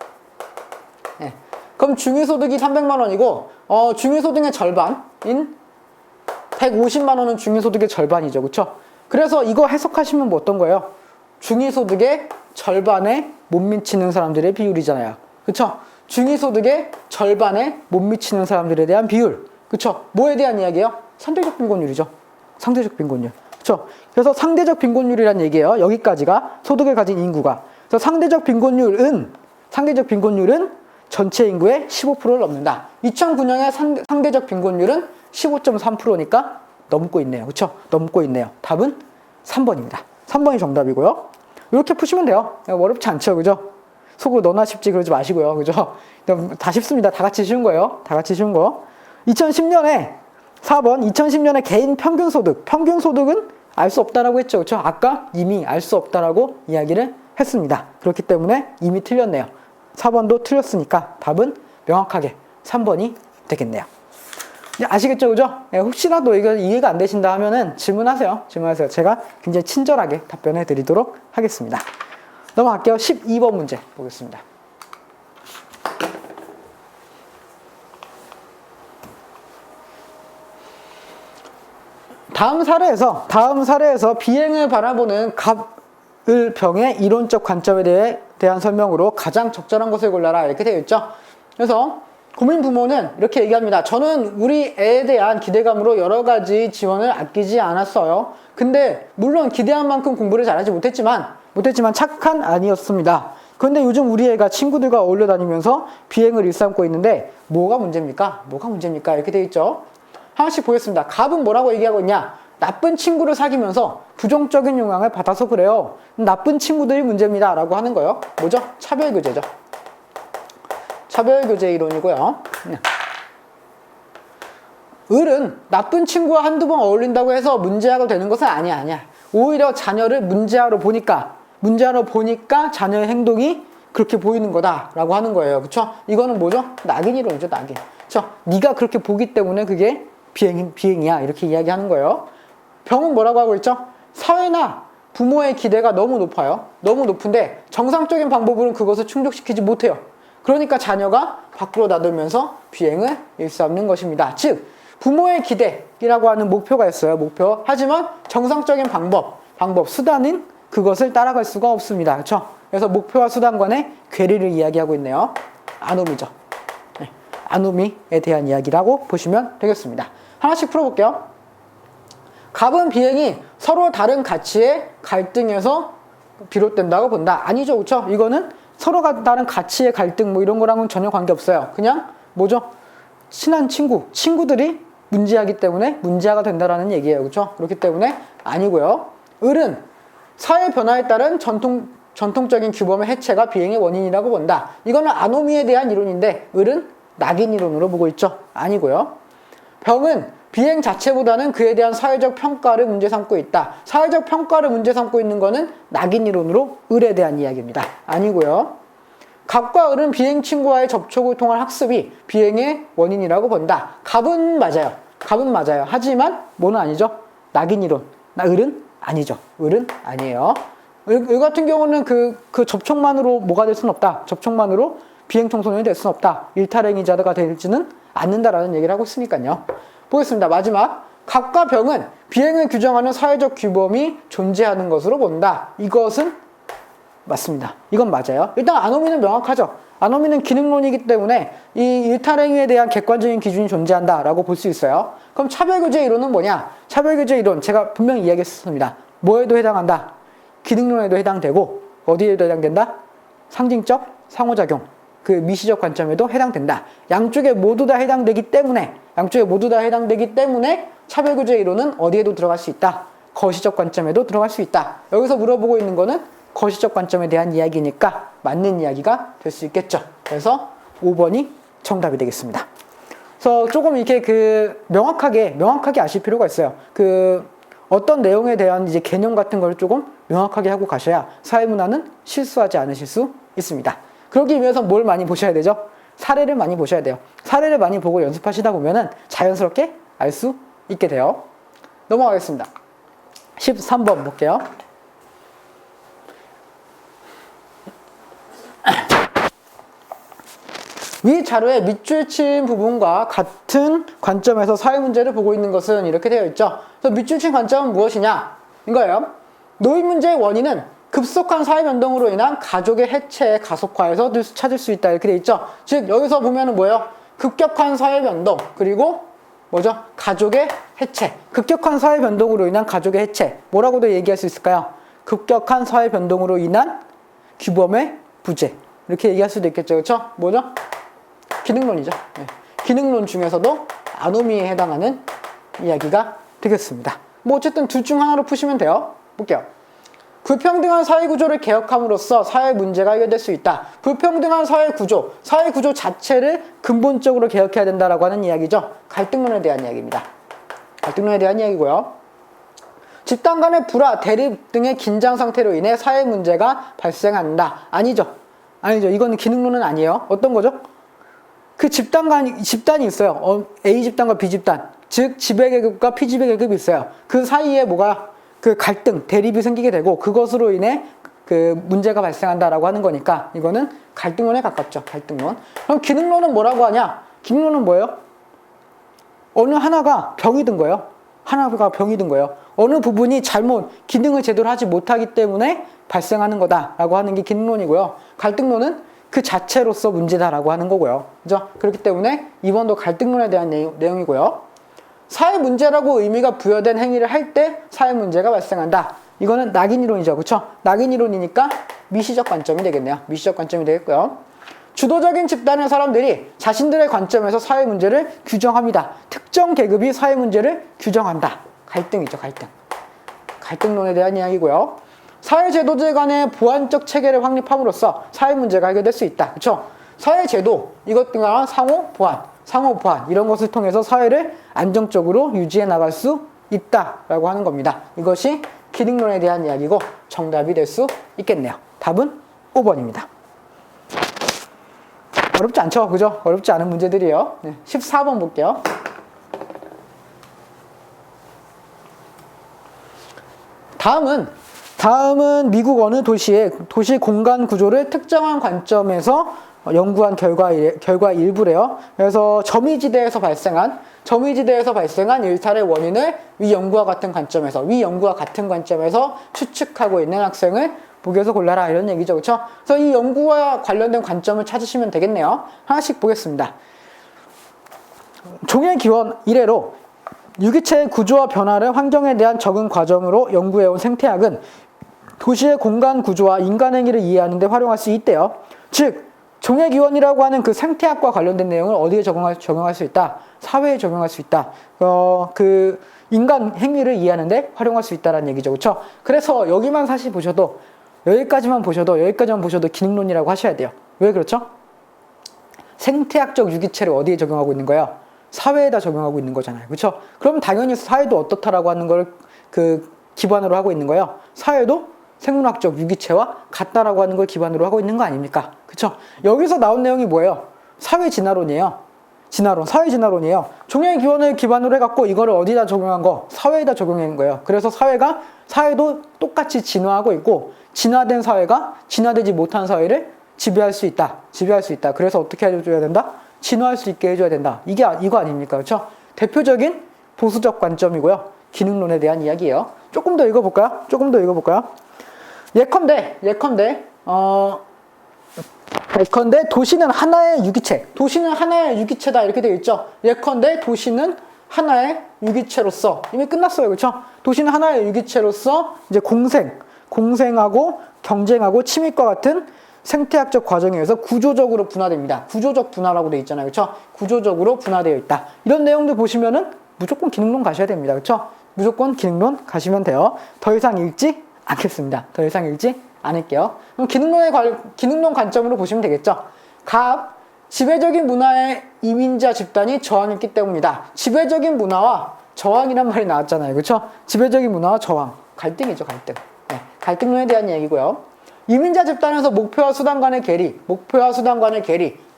네. 그럼 중위소득이 300만 원이고 중위소득의 절반인 150만 원은 중위소득의 절반이죠. 그렇죠? 그래서 이거 해석하시면 뭐 어떤 거예요? 중위소득의 절반에 못 미치는 사람들의 비율이잖아요. 그쵸? 중위소득의 절반에 못 미치는 사람들에 대한 비율. 그쵸? 뭐에 대한 이야기예요? 상대적 빈곤율이죠. 상대적 빈곤율. 그쵸? 그래서 상대적 빈곤율이란 얘기예요. 여기까지가 소득을 가진 인구가. 그래서 상대적 빈곤율은 전체 인구의 15%를 넘는다. 2009년의 상대적 빈곤율은 15.3%니까 넘고 있네요. 그쵸? 넘고 있네요. 답은 3번입니다. 3번이 정답이고요. 이렇게 푸시면 돼요. 어렵지 않죠. 그죠? 속으로 너나 쉽지 그러지 마시고요. 그죠? 다 쉽습니다. 다 같이 쉬운 거예요. 다 같이 쉬운 거. 2010년에 4번 2010년에 개인 평균소득은 알 수 없다라고 했죠. 그쵸? 아까 이미 알 수 없다라고 이야기를 했습니다. 그렇기 때문에 이미 틀렸네요. 4번도 틀렸으니까 답은 명확하게 3번이 되겠네요. 아시겠죠? 그죠? 혹시라도 이거 이해가 안 되신다 하면은 질문하세요. 제가 굉장히 친절하게 답변해 드리도록 하겠습니다. 넘어갈게요. 12번 문제 보겠습니다. 다음 사례에서 비행을 바라보는 갑을 병의 이론적 관점에 대한 설명으로 가장 적절한 것을 골라라 이렇게 되어 있죠. 그래서 고민 부모는 이렇게 얘기합니다. 저는 우리 애에 대한 기대감으로 여러 가지 지원을 아끼지 않았어요. 근데 물론 기대한 만큼 공부를 잘하지 못했지만 착한 아니었습니다. 그런데 요즘 우리 애가 친구들과 어울려 다니면서 비행을 일삼고 있는데 뭐가 문제입니까? 이렇게 되어 있죠. 하나씩 보겠습니다. 갑은 뭐라고 얘기하고 있냐? 나쁜 친구를 사귀면서 부정적인 영향을 받아서 그래요. 나쁜 친구들이 문제입니다. 라고 하는 거예요. 뭐죠? 차별교제죠. 차별교제 이론이고요. 을은 나쁜 친구와 한두 번 어울린다고 해서 문제아가 되는 것은 아니야. 오히려 자녀를 문제아로 보니까 자녀의 행동이 그렇게 보이는 거다라고 하는 거예요. 그쵸? 이거는 뭐죠? 낙인 이론이죠, 낙인. 그쵸? 네가 그렇게 보기 때문에 그게 비행이야. 이렇게 이야기하는 거예요. 병은 뭐라고 하고 있죠? 사회나 부모의 기대가 너무 높아요. 너무 높은데 정상적인 방법으로는 그것을 충족시키지 못해요. 그러니까 자녀가 밖으로 나돌면서 비행을 일삼는 것입니다. 즉 부모의 기대이라고 하는 목표가 있어요. 목표. 하지만 정상적인 방법, 수단은 그것을 따라갈 수가 없습니다. 그렇죠? 그래서 목표와 수단 간의 괴리를 이야기하고 있네요. 아노미죠. 네. 아노미에 대한 이야기라고 보시면 되겠습니다. 하나씩 풀어볼게요. 갑은 비행이 서로 다른 가치의 갈등에서 비롯된다고 본다. 아니죠. 그렇죠? 이거는 서로가 다른 가치의 갈등 뭐 이런 거랑은 전혀 관계없어요. 그냥 뭐죠? 친한 친구들이 문제하기 때문에 문제가 된다라는 얘기예요. 그렇죠? 그렇기 때문에 아니고요. 을은 사회 변화에 따른 전통적인 규범의 해체가 비행의 원인이라고 본다. 이거는 아노미에 대한 이론인데 을은 낙인 이론으로 보고 있죠. 아니고요. 병은 비행 자체보다는 그에 대한 사회적 평가를 문제 삼고 있다. 사회적 평가를 문제 삼고 있는 거는 낙인 이론으로 을에 대한 이야기입니다. 아니고요. 갑과 을은 비행 친구와의 접촉을 통한 학습이 비행의 원인이라고 본다. 갑은 맞아요. 하지만 뭐는 아니죠? 낙인 이론. 을은 아니죠. 을은 아니에요. 을 같은 경우는 그 접촉만으로 뭐가 될 수는 없다. 접촉만으로 비행 청소년이 될 수는 없다. 일탈행위자가 되지는 않는다라는 얘기를 하고 있으니까요. 보겠습니다. 마지막. 갑과 병은 비행을 규정하는 사회적 규범이 존재하는 것으로 본다. 이것은 맞습니다. 이건 맞아요. 일단 아노미는 명확하죠. 아노미는 기능론이기 때문에 이 일탈행위에 대한 객관적인 기준이 존재한다라고 볼 수 있어요. 그럼 차별규제 이론은 뭐냐? 차별규제 이론 제가 분명히 이야기했습니다. 뭐에도 해당한다? 기능론에도 해당되고 어디에도 해당된다? 상징적 상호작용, 그 미시적 관점에도 해당된다. 양쪽에 모두 다 해당되기 때문에 차별규제 이론은 어디에도 들어갈 수 있다. 거시적 관점에도 들어갈 수 있다. 여기서 물어보고 있는 거는 거시적 관점에 대한 이야기니까 맞는 이야기가 될 수 있겠죠. 그래서 5번이 정답이 되겠습니다. 그래서 조금 이렇게 명확하게 아실 필요가 있어요. 어떤 내용에 대한 이제 개념 같은 걸 조금 명확하게 하고 가셔야 사회문화는 실수하지 않으실 수 있습니다. 그러기 위해서 뭘 많이 보셔야 되죠? 사례를 많이 보셔야 돼요. 사례를 많이 보고 연습하시다 보면은 자연스럽게 알 수 있게 돼요. 넘어가겠습니다. 13번 볼게요. 위 자료의 밑줄 친 부분과 같은 관점에서 사회 문제를 보고 있는 것은 이렇게 되어 있죠. 그래서 밑줄 친 관점은 무엇이냐? 이거예요. 노인 문제의 원인은 급속한 사회 변동으로 인한 가족의 해체의 가속화에서 찾을 수 있다. 이렇게 되어 있죠. 즉 여기서 보면은 뭐예요? 급격한 사회 변동 그리고 뭐죠? 가족의 해체. 급격한 사회 변동으로 인한 가족의 해체. 뭐라고도 얘기할 수 있을까요? 급격한 사회 변동으로 인한 규범의 부재. 이렇게 얘기할 수도 있겠죠. 그렇죠? 뭐죠? 기능론이죠. 네. 기능론 중에서도 아노미에 해당하는 이야기가 되겠습니다. 뭐 어쨌든 둘 중 하나로 푸시면 돼요. 볼게요. 불평등한 사회구조를 개혁함으로써 사회 문제가 해결될 수 있다. 불평등한 사회구조 자체를 근본적으로 개혁해야 된다라고 하는 이야기죠. 갈등론에 대한 이야기입니다. 갈등론에 대한 이야기고요. 집단 간의 불화, 대립 등의 긴장 상태로 인해 사회 문제가 발생한다. 아니죠. 이거는 기능론은 아니에요. 어떤 거죠? 집단이 있어요. A 집단과 B 집단. 즉, 지배계급과 피지배계급이 있어요. 그 사이에 갈등, 대립이 생기게 되고, 그것으로 인해 문제가 발생한다라고 하는 거니까, 이거는 갈등론에 가깝죠. 갈등론. 그럼 기능론은 뭐라고 하냐? 기능론은 뭐예요? 어느 하나가 병이 든 거예요. 어느 부분이 기능을 제대로 하지 못하기 때문에 발생하는 거다라고 하는 게 기능론이고요. 갈등론은 그 자체로서 문제다라고 하는 거고요. 그죠? 그렇기 때문에 2번도 갈등론에 대한 내용이고요. 사회 문제라고 의미가 부여된 행위를 할 때 사회 문제가 발생한다. 이거는 낙인 이론이죠. 그렇죠? 낙인 이론이니까 미시적 관점이 되겠네요. 미시적 관점이 되겠고요. 주도적인 집단의 사람들이 자신들의 관점에서 사회 문제를 규정합니다. 특정 계급이 사회 문제를 규정한다. 갈등이죠. 갈등론에 대한 이야기고요. 사회제도제 간의 보완적 체계를 확립함으로써 사회 문제가 해결될 수 있다. 그렇죠? 사회제도, 이것 등과 상호 보완 이런 것을 통해서 사회를 안정적으로 유지해 나갈 수 있다라고 하는 겁니다. 이것이 기능론에 대한 이야기고 정답이 될 수 있겠네요. 답은 5번입니다. 어렵지 않죠? 그죠? 어렵지 않은 문제들이에요. 네, 14번 볼게요. 다음은 미국 어느 도시의 도시 공간 구조를 특정한 관점에서 연구한 결과 일부래요. 그래서 점이지대에서 발생한 일탈의 원인을 위 연구와 같은 관점에서 추측하고 있는 학생을 보기에서 골라라 이런 얘기죠. 그렇죠? 그래서 이 연구와 관련된 관점을 찾으시면 되겠네요. 하나씩 보겠습니다. 종의 기원 이래로 유기체의 구조와 변화를 환경에 대한 적응 과정으로 연구해온 생태학은 도시의 공간 구조와 인간 행위를 이해하는 데 활용할 수 있대요. 즉 종의 기원이라고 하는 그 생태학과 관련된 내용을 어디에 적용할 수 있다? 사회에 적용할 수 있다. 그 인간 행위를 이해하는 데 활용할 수 있다라는 얘기죠. 그렇죠? 그래서 여기만 사실 보셔도 여기까지만 보셔도 기능론이라고 하셔야 돼요. 왜 그렇죠? 생태학적 유기체를 어디에 적용하고 있는 거예요? 사회에다 적용하고 있는 거잖아요. 그렇죠? 그럼 당연히 사회도 어떻다라고 하는 걸 그 기반으로 하고 있는 거예요. 사회도 생물학적 유기체와 같다라고 하는 걸 기반으로 하고 있는 거 아닙니까? 그렇죠? 여기서 나온 내용이 뭐예요? 사회 진화론이에요. 사회 진화론이에요. 종의 기원을 기반으로 해갖고 이거를 어디다 적용한 거? 사회에다 적용한 거예요. 그래서 사회도 똑같이 진화하고 있고 진화된 사회가 진화되지 못한 사회를 지배할 수 있다. 그래서 어떻게 해줘야 된다? 진화할 수 있게 해줘야 된다. 이거 아닙니까? 그렇죠? 대표적인 보수적 관점이고요. 기능론에 대한 이야기예요. 조금 더 읽어볼까요? 예컨대 도시는 하나의 유기체다 이렇게 되어 있죠. 예컨대 도시는 하나의 유기체로서 이미 끝났어요. 그렇죠? 도시는 하나의 유기체로서 이제 공생하고 경쟁하고 침입과 같은 생태학적 과정에 의해서 구조적으로 분화됩니다. 구조적 분화라고 되어 있잖아요. 그렇죠? 구조적으로 분화되어 있다. 이런 내용들 보시면은 무조건 기능론 가셔야 됩니다. 그렇죠? 무조건 기능론 가시면 돼요. 더 이상 읽지 않겠습니다. 않을게요. 그럼 기능론 관점으로 보시면 되겠죠. 지배적인 문화의 이민자 집단이 저항했기 때문이다. 지배적인 문화와 저항이란 말이 나왔잖아요. 그렇죠? 지배적인 문화와 저항. 갈등이죠, 갈등. 네, 갈등론에 대한 얘기고요. 이민자 집단에서 목표와 수단 간의 괴리,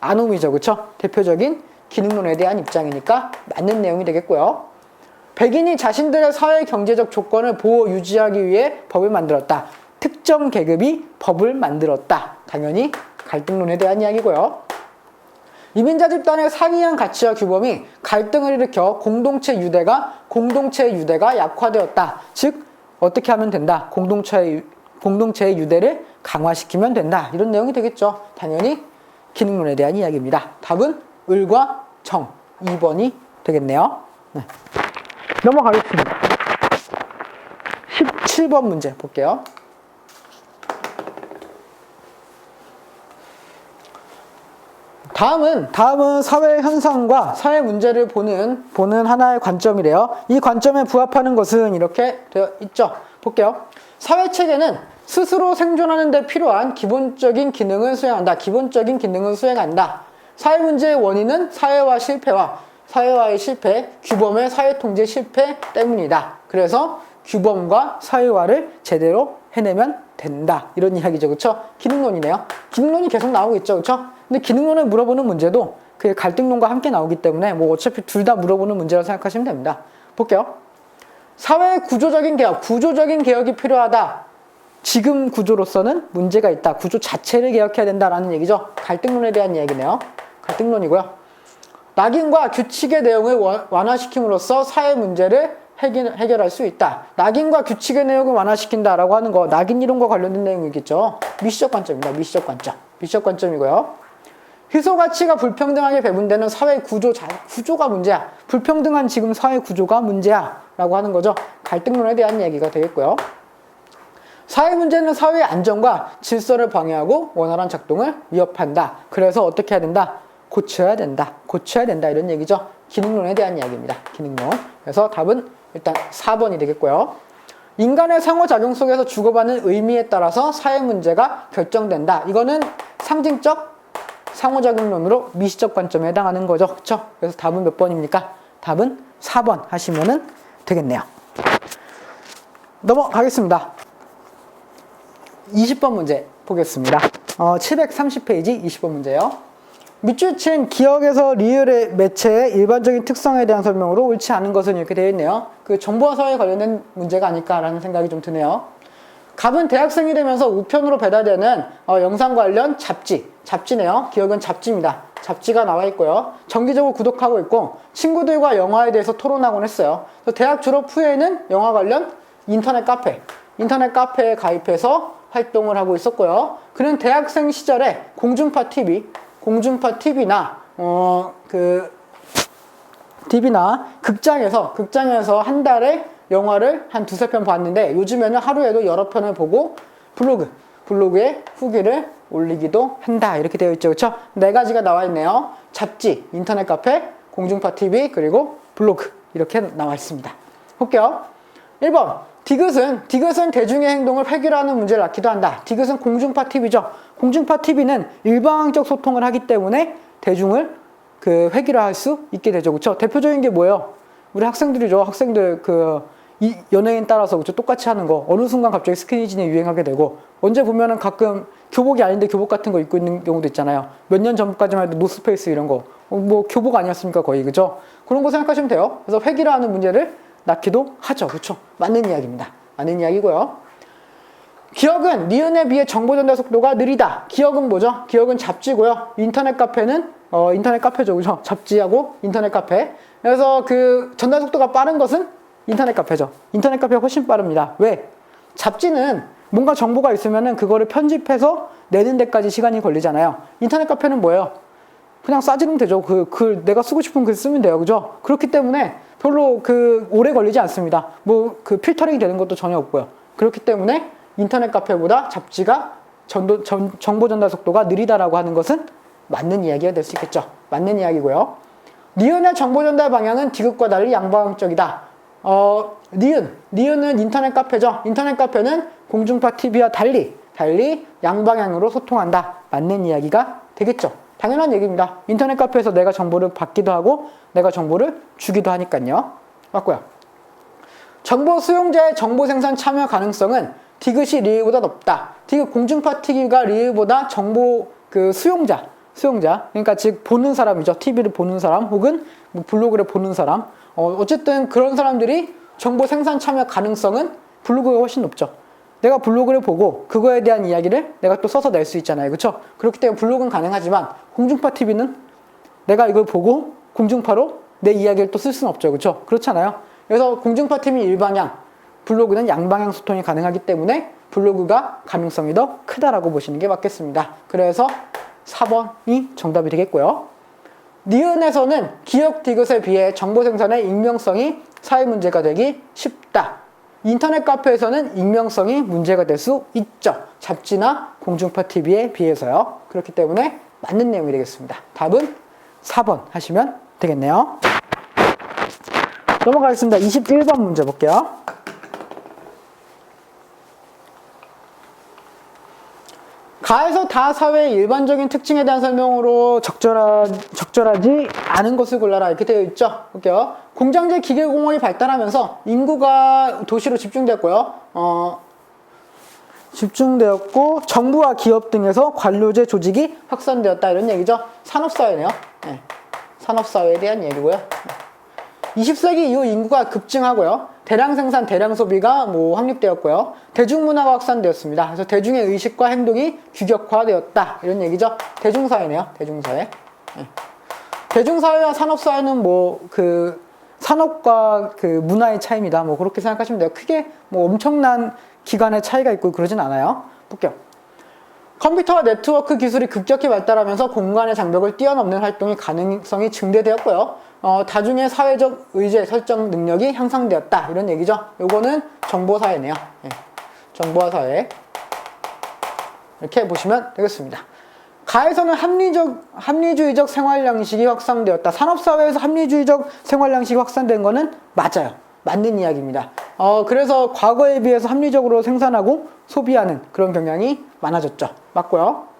아놈이죠. 그렇죠? 대표적인 기능론에 대한 입장이니까 맞는 내용이 되겠고요. 백인이 자신들의 사회 경제적 조건을 보호 유지하기 위해 법을 만들었다. 특정 계급이 법을 만들었다. 당연히 갈등론에 대한 이야기고요. 이민자 집단의 상이한 가치와 규범이 갈등을 일으켜 공동체의 유대가 약화되었다. 즉 어떻게 하면 된다? 공동체의 유대를 강화시키면 된다. 이런 내용이 되겠죠. 당연히 기능론에 대한 이야기입니다. 답은 을과 정 2번이 되겠네요. 네. 넘어가겠습니다. 17번 문제 볼게요. 다음은 사회 현상과 사회 문제를 보는 하나의 관점이래요. 이 관점에 부합하는 것은 이렇게 되어 있죠. 볼게요. 사회 체계는 스스로 생존하는 데 필요한 기본적인 기능을 수행한다. 사회 문제의 원인은 사회와의 실패, 규범의 사회 통제 실패 때문이다. 그래서 규범과 사회화를 제대로 해내면 된다. 이런 이야기죠. 그렇죠? 기능론이네요. 기능론이 계속 나오고 있죠. 그렇죠? 근데 기능론을 물어보는 문제도 그 갈등론과 함께 나오기 때문에 뭐 어차피 둘 다 물어보는 문제라고 생각하시면 됩니다. 볼게요. 사회의 구조적인 개혁이 필요하다. 지금 구조로서는 문제가 있다. 구조 자체를 개혁해야 된다라는 얘기죠. 갈등론에 대한 이야기네요. 갈등론이고요. 낙인과 규칙의 내용을 완화시킴으로써 사회 문제를 해결할 수 있다. 낙인과 규칙의 내용을 완화시킨다라고 하는 거, 낙인 이론과 관련된 내용이겠죠. 미시적 관점입니다. 미시적 관점이고요. 희소 가치가 불평등하게 배분되는 사회 구조가 문제야. 불평등한 지금 사회 구조가 문제야. 라고 하는 거죠. 갈등론에 대한 얘기가 되겠고요. 사회 문제는 사회의 안정과 질서를 방해하고 원활한 작동을 위협한다. 그래서 어떻게 해야 된다? 고쳐야 된다. 이런 얘기죠. 기능론에 대한 이야기입니다. 기능론. 그래서 답은 일단 4번이 되겠고요. 인간의 상호작용 속에서 주고받는 의미에 따라서 사회 문제가 결정된다. 이거는 상징적 상호작용론으로 미시적 관점에 해당하는 거죠. 그렇죠? 그래서 답은 몇 번입니까? 답은 4번 하시면 되겠네요. 넘어가겠습니다. 20번 문제 보겠습니다. 730페이지 20번 문제예요. 밑줄친 기억에서 리을의 매체의 일반적인 특성에 대한 설명으로 옳지 않은 것은 이렇게 되어 있네요. 그 정보와 사회에 관련된 문제가 아닐까라는 생각이 좀 드네요. 갑은 대학생이 되면서 우편으로 배달되는 영상 관련 잡지네요. 기억은 잡지입니다. 잡지가 나와 있고요. 정기적으로 구독하고 있고 친구들과 영화에 대해서 토론하곤 했어요. 대학 졸업 후에는 영화 관련 인터넷 카페에 가입해서 활동을 하고 있었고요. 그는 대학생 시절에 공중파 TV나 TV나 극장에서 한 달에 영화를 한 두세 편 봤는데 요즘에는 하루에도 여러 편을 보고 블로그에 후기를 올리기도 한다. 이렇게 되어 있죠. 그렇죠? 네 가지가 나와 있네요. 잡지, 인터넷 카페, 공중파 TV, 그리고 블로그 이렇게 나와 있습니다. 볼게요. 1번 디귿은 대중의 행동을 획일화하는 문제를 낳기도 한다. 디귿은 공중파 TV죠. 공중파 TV는 일방적 소통을 하기 때문에 대중을 획일화할 수 있게 되죠. 그렇죠? 대표적인 게 뭐예요? 우리 학생들이죠. 학생들 이 연예인 따라서 그렇죠? 똑같이 하는 거. 어느 순간 갑자기 스키니진이 유행하게 되고 언제 보면은 가끔 교복이 아닌데 교복 같은 거 입고 있는 경우도 있잖아요. 몇 년 전까지만 해도 노스페이스 이런 거. 뭐 교복 아니었습니까? 거의. 그죠? 그런 거 생각하시면 돼요. 그래서 획일화하는 문제를 낳기도 하죠. 그렇죠? 맞는 이야기입니다. 맞는 이야기고요. 기억은 니은에 비해 정보 전달 속도가 느리다. 기억은 뭐죠? 기억은 잡지고요. 인터넷 카페는 인터넷 카페죠. 그죠? 잡지하고 인터넷 카페. 그래서 전달 속도가 빠른 것은 인터넷 카페죠. 인터넷 카페가 훨씬 빠릅니다. 왜? 잡지는 뭔가 정보가 있으면은 그거를 편집해서 내는 데까지 시간이 걸리잖아요. 인터넷 카페는 뭐예요? 그냥 싸지르면 되죠. 내가 쓰고 싶은 글 쓰면 돼요. 그죠? 그렇기 때문에 별로 오래 걸리지 않습니다. 필터링이 되는 것도 전혀 없고요. 그렇기 때문에 인터넷 카페보다 잡지가 정보 전달 속도가 느리다라고 하는 것은 맞는 이야기가 될 수 있겠죠. 맞는 이야기고요. 니은의 정보 전달 방향은 디귿과 달리 양방향적이다. 니은은 인터넷 카페죠. 인터넷 카페는 공중파 TV와 달리 양방향으로 소통한다. 맞는 이야기가 되겠죠. 당연한 얘기입니다. 인터넷 카페에서 내가 정보를 받기도 하고 내가 정보를 주기도 하니까요. 맞고요. 정보 수용자의 정보 생산 참여 가능성은 디귿이 리을보다 높다. 디귿 공중파 TV가 리을보다 정보 수용자 그러니까 즉 보는 사람이죠. TV를 보는 사람 혹은 블로그를 보는 사람 어쨌든 그런 사람들이 정보 생산 참여 가능성은 블로그가 훨씬 높죠. 내가 블로그를 보고 그거에 대한 이야기를 내가 또 써서 낼 수 있잖아요. 그렇죠? 그렇기 때문에 블로그는 가능하지만 공중파 TV는 내가 이걸 보고 공중파로 내 이야기를 또 쓸 수는 없죠. 그렇죠? 그렇잖아요. 그래서 공중파 TV는 일방향, 블로그는 양방향 소통이 가능하기 때문에 블로그가 가능성이 더 크다라고 보시는 게 맞겠습니다. 그래서 4번이 정답이 되겠고요. 니은에서는 기억 디귿에 비해 정보 생산의 익명성이 사회 문제가 되기 쉽다. 인터넷 카페에서는 익명성이 문제가 될 수 있죠. 잡지나 공중파 TV에 비해서요. 그렇기 때문에 맞는 내용이 되겠습니다. 답은 4번 하시면 되겠네요. 넘어가겠습니다. 21번 문제 볼게요. 가에서 다 사회의 일반적인 특징에 대한 설명으로 적절하지 않은 것을 골라라 이렇게 되어 있죠. 볼게요. 공장제 기계공업이 발달하면서 인구가 도시로 집중되었고 정부와 기업 등에서 관료제 조직이 확산되었다 이런 얘기죠. 산업사회네요. 네. 산업사회에 대한 얘기고요. 20세기 이후 인구가 급증하고요. 대량 생산, 대량 소비가 확립되었고요. 대중문화가 확산되었습니다. 그래서 대중의 의식과 행동이 규격화되었다. 이런 얘기죠. 대중사회네요. 대중사회. 네. 대중사회와 산업사회는 산업과 문화의 차이입니다. 그렇게 생각하시면 돼요. 크게 엄청난 기간의 차이가 있고 그러진 않아요. 볼게요. 컴퓨터와 네트워크 기술이 급격히 발달하면서 공간의 장벽을 뛰어넘는 활동의 가능성이 증대되었고요. 다중의 사회적 의제 설정 능력이 향상되었다. 이런 얘기죠. 요거는 정보사회네요. 네. 정보사회. 이렇게 보시면 되겠습니다. 가에서는 합리주의적 생활 양식이 확산되었다. 산업사회에서 합리주의적 생활 양식이 확산된 거는 맞아요. 맞는 이야기입니다. 그래서 과거에 비해서 합리적으로 생산하고 소비하는 그런 경향이 많아졌죠. 맞고요.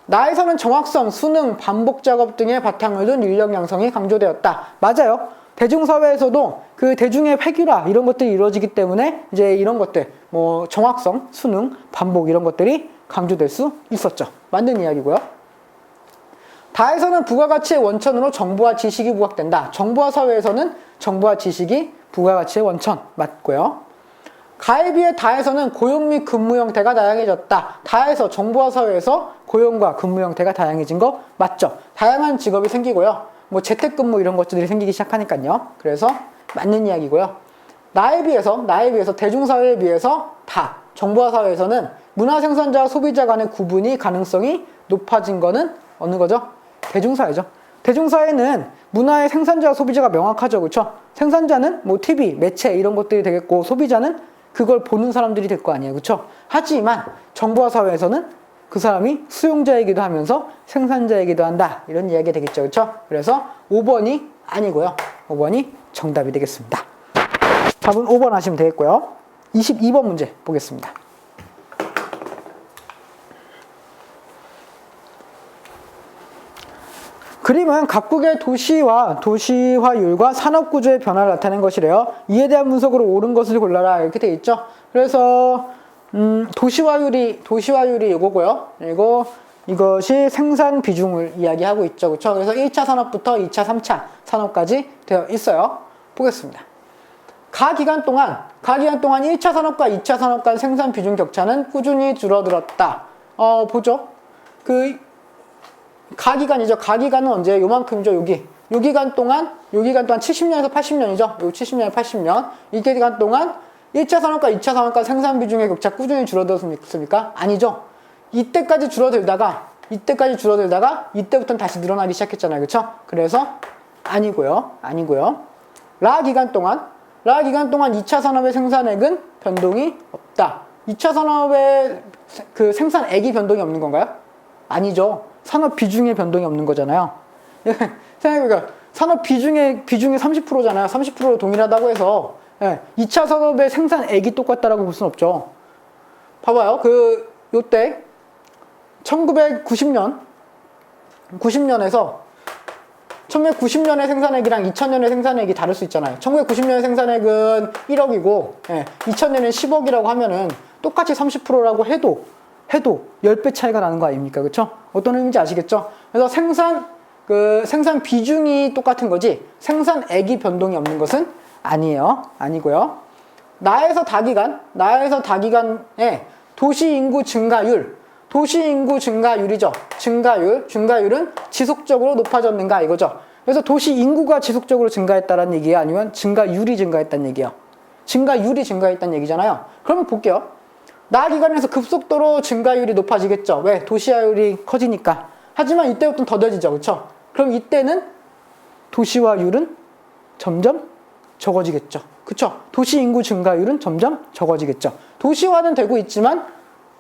나에서는 정확성, 수능, 반복 작업 등의 바탕을 둔 인력 양성이 강조되었다. 맞아요. 대중사회에서도 대중의 획일화 이런 것들이 이루어지기 때문에 이제 이런 것들 정확성, 수능, 반복 이런 것들이 강조될 수 있었죠. 맞는 이야기고요. 다에서는 부가가치의 원천으로 정보와 지식이 부각된다. 정보화 사회에서는 정보와 지식이 부가가치의 원천 맞고요. 가에 비해 다에서는 고용 및 근무 형태가 다양해졌다. 다에서 정보화 사회에서 고용과 근무 형태가 다양해진 거 맞죠? 다양한 직업이 생기고요. 뭐 재택근무 이런 것들이 생기기 시작하니까요. 그래서 맞는 이야기고요. 나에 비해서 대중사회에 비해서 다 정보화 사회에서는 문화 생산자와 소비자 간의 구분이 가능성이 높아진 거는 어느 거죠? 대중사회죠. 대중사회는 문화의 생산자와 소비자가 명확하죠. 그렇죠? 생산자는 뭐 TV, 매체 이런 것들이 되겠고 소비자는 그걸 보는 사람들이 될 거 아니에요. 그렇죠? 하지만 정보화 사회에서는 그 사람이 수용자이기도 하면서 생산자이기도 한다. 이런 이야기가 되겠죠. 그렇죠? 그래서 5번이 아니고요. 5번이 정답이 되겠습니다. 답은 5번 하시면 되겠고요. 22번 문제 보겠습니다. 그림은 각국의 도시화율과 산업구조의 변화를 나타낸 것이래요. 이에 대한 분석으로 옳은 것을 골라라 이렇게 돼 있죠. 그래서 도시화율이 이거고요. 그리고 이것이 생산 비중을 이야기하고 있죠. 그렇죠? 그래서 1차 산업부터 2차, 3차 산업까지 되어 있어요. 보겠습니다. 가 기간 동안 1차 산업과 2차 산업 간 생산 비중 격차는 꾸준히 줄어들었다. 보죠. 가기간이죠. 가기간은 언제? 요만큼이죠. 요 기간 동안 70년에서 80년이죠. 요 70년, 80년. 이 기간 동안 1차 산업과 2차 산업 간 생산 비중의 격차 꾸준히 줄어들었습니까? 아니죠. 이때까지 줄어들다가 이때부터는 다시 늘어나기 시작했잖아요. 그렇죠? 그래서 아니고요. 라 기간 동안 2차 산업의 생산액은 변동이 없다. 2차 산업의 그 생산액이 변동이 없는 건가요? 아니죠. 산업 비중의 변동이 없는 거잖아요. 생각해보니까 산업 비중의 30%잖아요. 30%로 동일하다고 해서 2차 산업의 생산액이 똑같다라고 볼 수는 없죠. 봐봐요. 요때 1990년에서 1990년의 생산액이랑 2000년의 생산액이 다를 수 있잖아요. 1990년의 생산액은 1억이고 2000년에 10억이라고 하면은 똑같이 30%라고 해도 10배 차이가 나는 거 아닙니까? 그쵸? 어떤 의미인지 아시겠죠? 그래서 생산 비중이 똑같은 거지 생산액이 변동이 없는 것은 아니고요. 나에서 다기간에 도시인구 증가율이죠. 증가율은 지속적으로 높아졌는가 이거죠. 그래서 도시인구가 지속적으로 증가했다는 얘기예요? 아니면 증가율이 증가했다는 얘기예요? 증가율이 증가했다는 얘기잖아요. 그러면 볼게요. 나 기간에서 급속도로 증가율이 높아지겠죠. 왜? 도시화율이 커지니까. 하지만 이때부터는 더뎌지죠. 그렇죠? 그럼 이때는 도시화율은 점점 적어지겠죠. 그렇죠? 도시인구 증가율은 점점 적어지겠죠. 도시화는 되고 있지만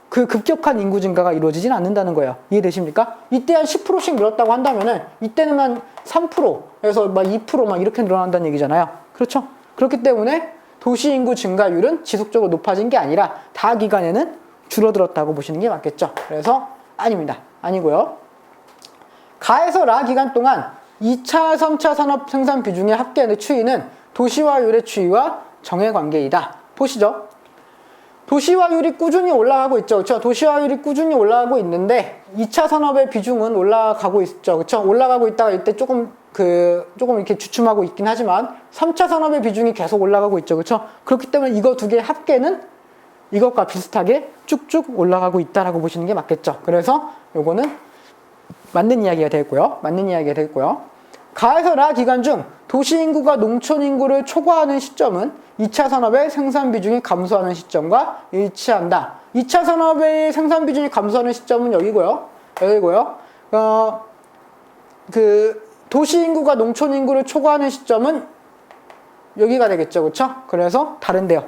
그 급격한 인구 증가가 이루어지진 않는다는 거예요. 이해되십니까? 이때 한 10%씩 늘었다고 한다면은 이때는 한 3%에서 막 2% 막 이렇게 늘어난다는 얘기잖아요. 그렇죠? 그렇기 때문에 도시인구 증가율은 지속적으로 높아진 게 아니라 다 기간에는 줄어들었다고 보시는 게 맞겠죠. 그래서 아닙니다. 아니고요. 가에서 라 기간 동안 2차, 3차 산업 생산 비중의 합계의 추이는 도시화율의 추이와 정해관계이다. 보시죠. 도시화율이 꾸준히 올라가고 있죠. 그렇죠? 도시화율이 꾸준히 올라가고 있는데 2차 산업의 비중은 올라가고 있죠. 그렇죠? 올라가고 있다가 이때 조금 이렇게 주춤하고 있긴 하지만 3차 산업의 비중이 계속 올라가고 있죠. 그렇죠? 그렇기 때문에 이거 두 개의 합계는 이것과 비슷하게 쭉쭉 올라가고 있다라고 보시는 게 맞겠죠. 그래서 요거는 맞는 이야기가 되겠고요. 가에서 라 기간 중 도시 인구가 농촌 인구를 초과하는 시점은 2차 산업의 생산 비중이 감소하는 시점과 일치한다. 2차 산업의 생산 비중이 감소하는 시점은 여기고요. 도시 인구가 농촌 인구를 초과하는 시점은 여기가 되겠죠. 그렇죠? 그래서 다른데요.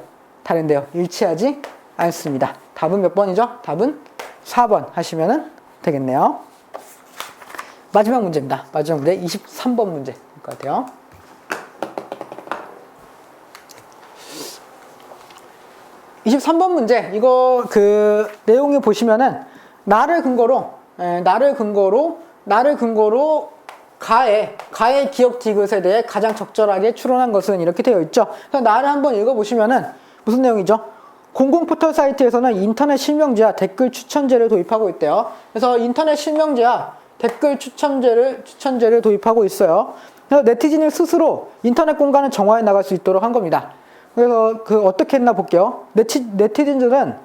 일치하지 않습니다. 답은 몇 번이죠? 답은 4번 하시면 되겠네요. 마지막 문제입니다. 23번 문제 될 것 같아요. (23번) 문제 이거 내용을 보시면은 나를 근거로 가의 기억 디귿에 대해 가장 적절하게 추론한 것은 이렇게 되어 있죠. 그래서 나를 한번 읽어보시면은 무슨 내용이죠? 공공 포털 사이트에서는 인터넷 실명제와 댓글 추천제를 도입하고 있대요. 그래서 인터넷 실명제와 댓글 추천제를 도입하고 있어요. 그래서 네티즌이 스스로 인터넷 공간을 정화해 나갈 수 있도록 한 겁니다. 그래서 어떻게 했나 볼게요. 네티즌들은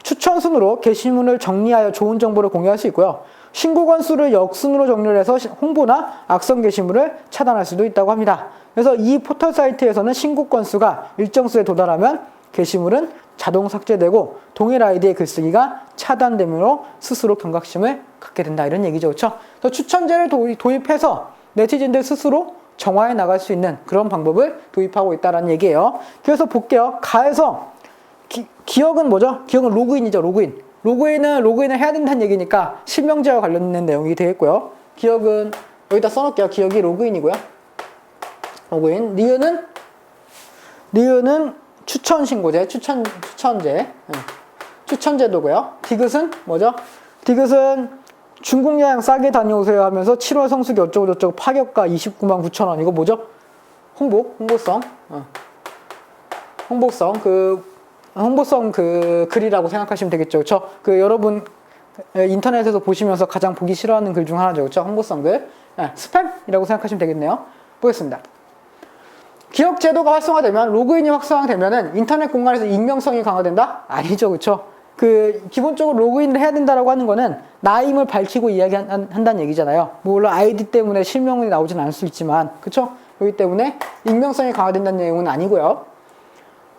추천 순으로 게시물을 정리하여 좋은 정보를 공유할 수 있고요. 신고 건수를 역순으로 정리를 해서 홍보나 악성 게시물을 차단할 수도 있다고 합니다. 그래서 이 포털 사이트에서는 신고 건수가 일정 수에 도달하면 게시물은 자동 삭제되고 동일 아이디의 글쓰기가 차단되므로 스스로 경각심을 갖게 된다, 이런 얘기죠. 그렇죠? 그래서 추천제를 도입해서 네티즌들 스스로 정화해 나갈 수 있는 그런 방법을 도입하고 있다는 얘기예요. 그래서 볼게요. 가에서 기억은 뭐죠? 기억은 로그인이죠. 로그인을 해야 된다는 얘기니까 실명제와 관련된 내용이 되겠고요. 기억은 여기다 써놓을게요. 기억이 로그인이고요. 로그인. 니은은 추천 신고제, 추천제도고요. 디귿은 뭐죠? 디귿은 중국 여행 싸게 다녀오세요 하면서 7월 성수기 어쩌고저쩌고 파격가 29만 9천 원. 이거 뭐죠? 홍보성 글이라고 생각하시면 되겠죠. 그쵸? 여러분 인터넷에서 보시면서 가장 보기 싫어하는 글 중 하나죠. 그쵸? 홍보성 글. 스팸이라고 생각하시면 되겠네요. 보겠습니다. 기억 제도가 활성화되면, 로그인이 활성화되면은 인터넷 공간에서 익명성이 강화된다? 아니죠. 그쵸? 기본적으로 로그인을 해야 된다라고 하는 거는 나임을 밝히고 이야기한다는 얘기잖아요. 물론 아이디 때문에 실명이 나오진 않을 수 있지만, 그쵸? 그렇기 때문에 익명성이 강화된다는 내용은 아니고요.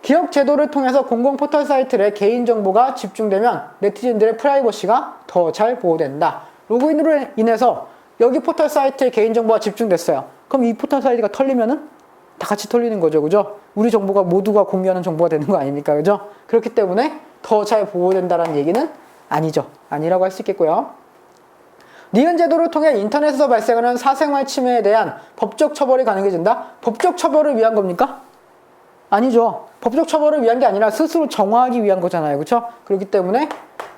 기억 제도를 통해서 공공 포털 사이트의 개인정보가 집중되면 네티즌들의 프라이버시가 더 잘 보호된다. 로그인으로 인해서 여기 포털 사이트에 개인정보가 집중됐어요. 그럼 이 포털 사이트가 털리면은 다 같이 털리는 거죠. 그죠? 우리 정보가 모두가 공유하는 정보가 되는 거 아닙니까? 그죠? 그렇기 때문에 더 잘 보호된다는 얘기는 아니죠. 아니라고 할 수 있겠고요. 니은 제도를 통해 인터넷에서 발생하는 사생활 침해에 대한 법적 처벌이 가능해진다? 법적 처벌을 위한 겁니까? 아니죠. 법적 처벌을 위한 게 아니라 스스로 정화하기 위한 거잖아요. 그렇죠? 그렇기 때문에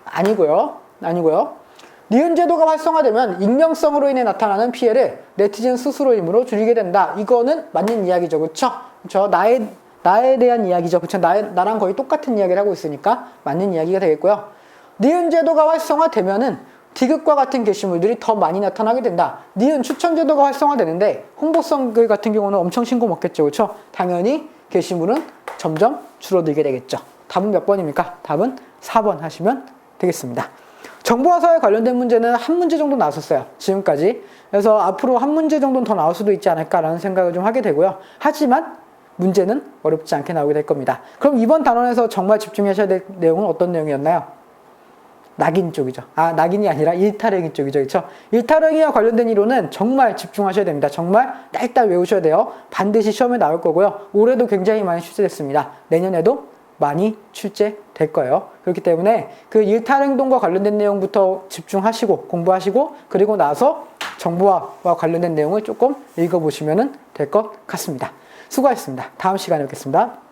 아니고요. 니은 제도가 활성화되면 익명성으로 인해 나타나는 피해를 네티즌 스스로의 힘으로 줄이게 된다. 이거는 맞는 이야기죠. 그렇죠? 나에 대한 이야기죠. 그렇죠? 나랑 거의 똑같은 이야기를 하고 있으니까 맞는 이야기가 되겠고요. 니은 제도가 활성화되면은 디귿과 같은 게시물들이 더 많이 나타나게 된다. 니은 추천 제도가 활성화되는데 홍보성 글 같은 경우는 엄청 신고 먹겠죠. 그렇죠? 당연히 게시물은 점점 줄어들게 되겠죠. 답은 몇 번입니까? 답은 4번 하시면 되겠습니다. 정보화 사회에 관련된 문제는 한 문제 정도 나왔었어요. 지금까지. 그래서 앞으로 한 문제 정도는 더 나올 수도 있지 않을까라는 생각을 좀 하게 되고요. 하지만 문제는 어렵지 않게 나오게 될 겁니다. 그럼 이번 단원에서 정말 집중하셔야 될 내용은 어떤 내용이었나요? 낙인 쪽이죠. 낙인이 아니라 일탈행위 쪽이죠. 그렇죠? 일탈행위와 관련된 이론은 정말 집중하셔야 됩니다. 정말 딸딸 외우셔야 돼요. 반드시 시험에 나올 거고요. 올해도 굉장히 많이 출제됐습니다. 내년에도 많이 출제될 거예요. 그렇기 때문에 그 일탈행동과 관련된 내용부터 집중하시고 공부하시고 그리고 나서 정보화와 관련된 내용을 조금 읽어보시면 될 것 같습니다. 수고하셨습니다. 다음 시간에 뵙겠습니다.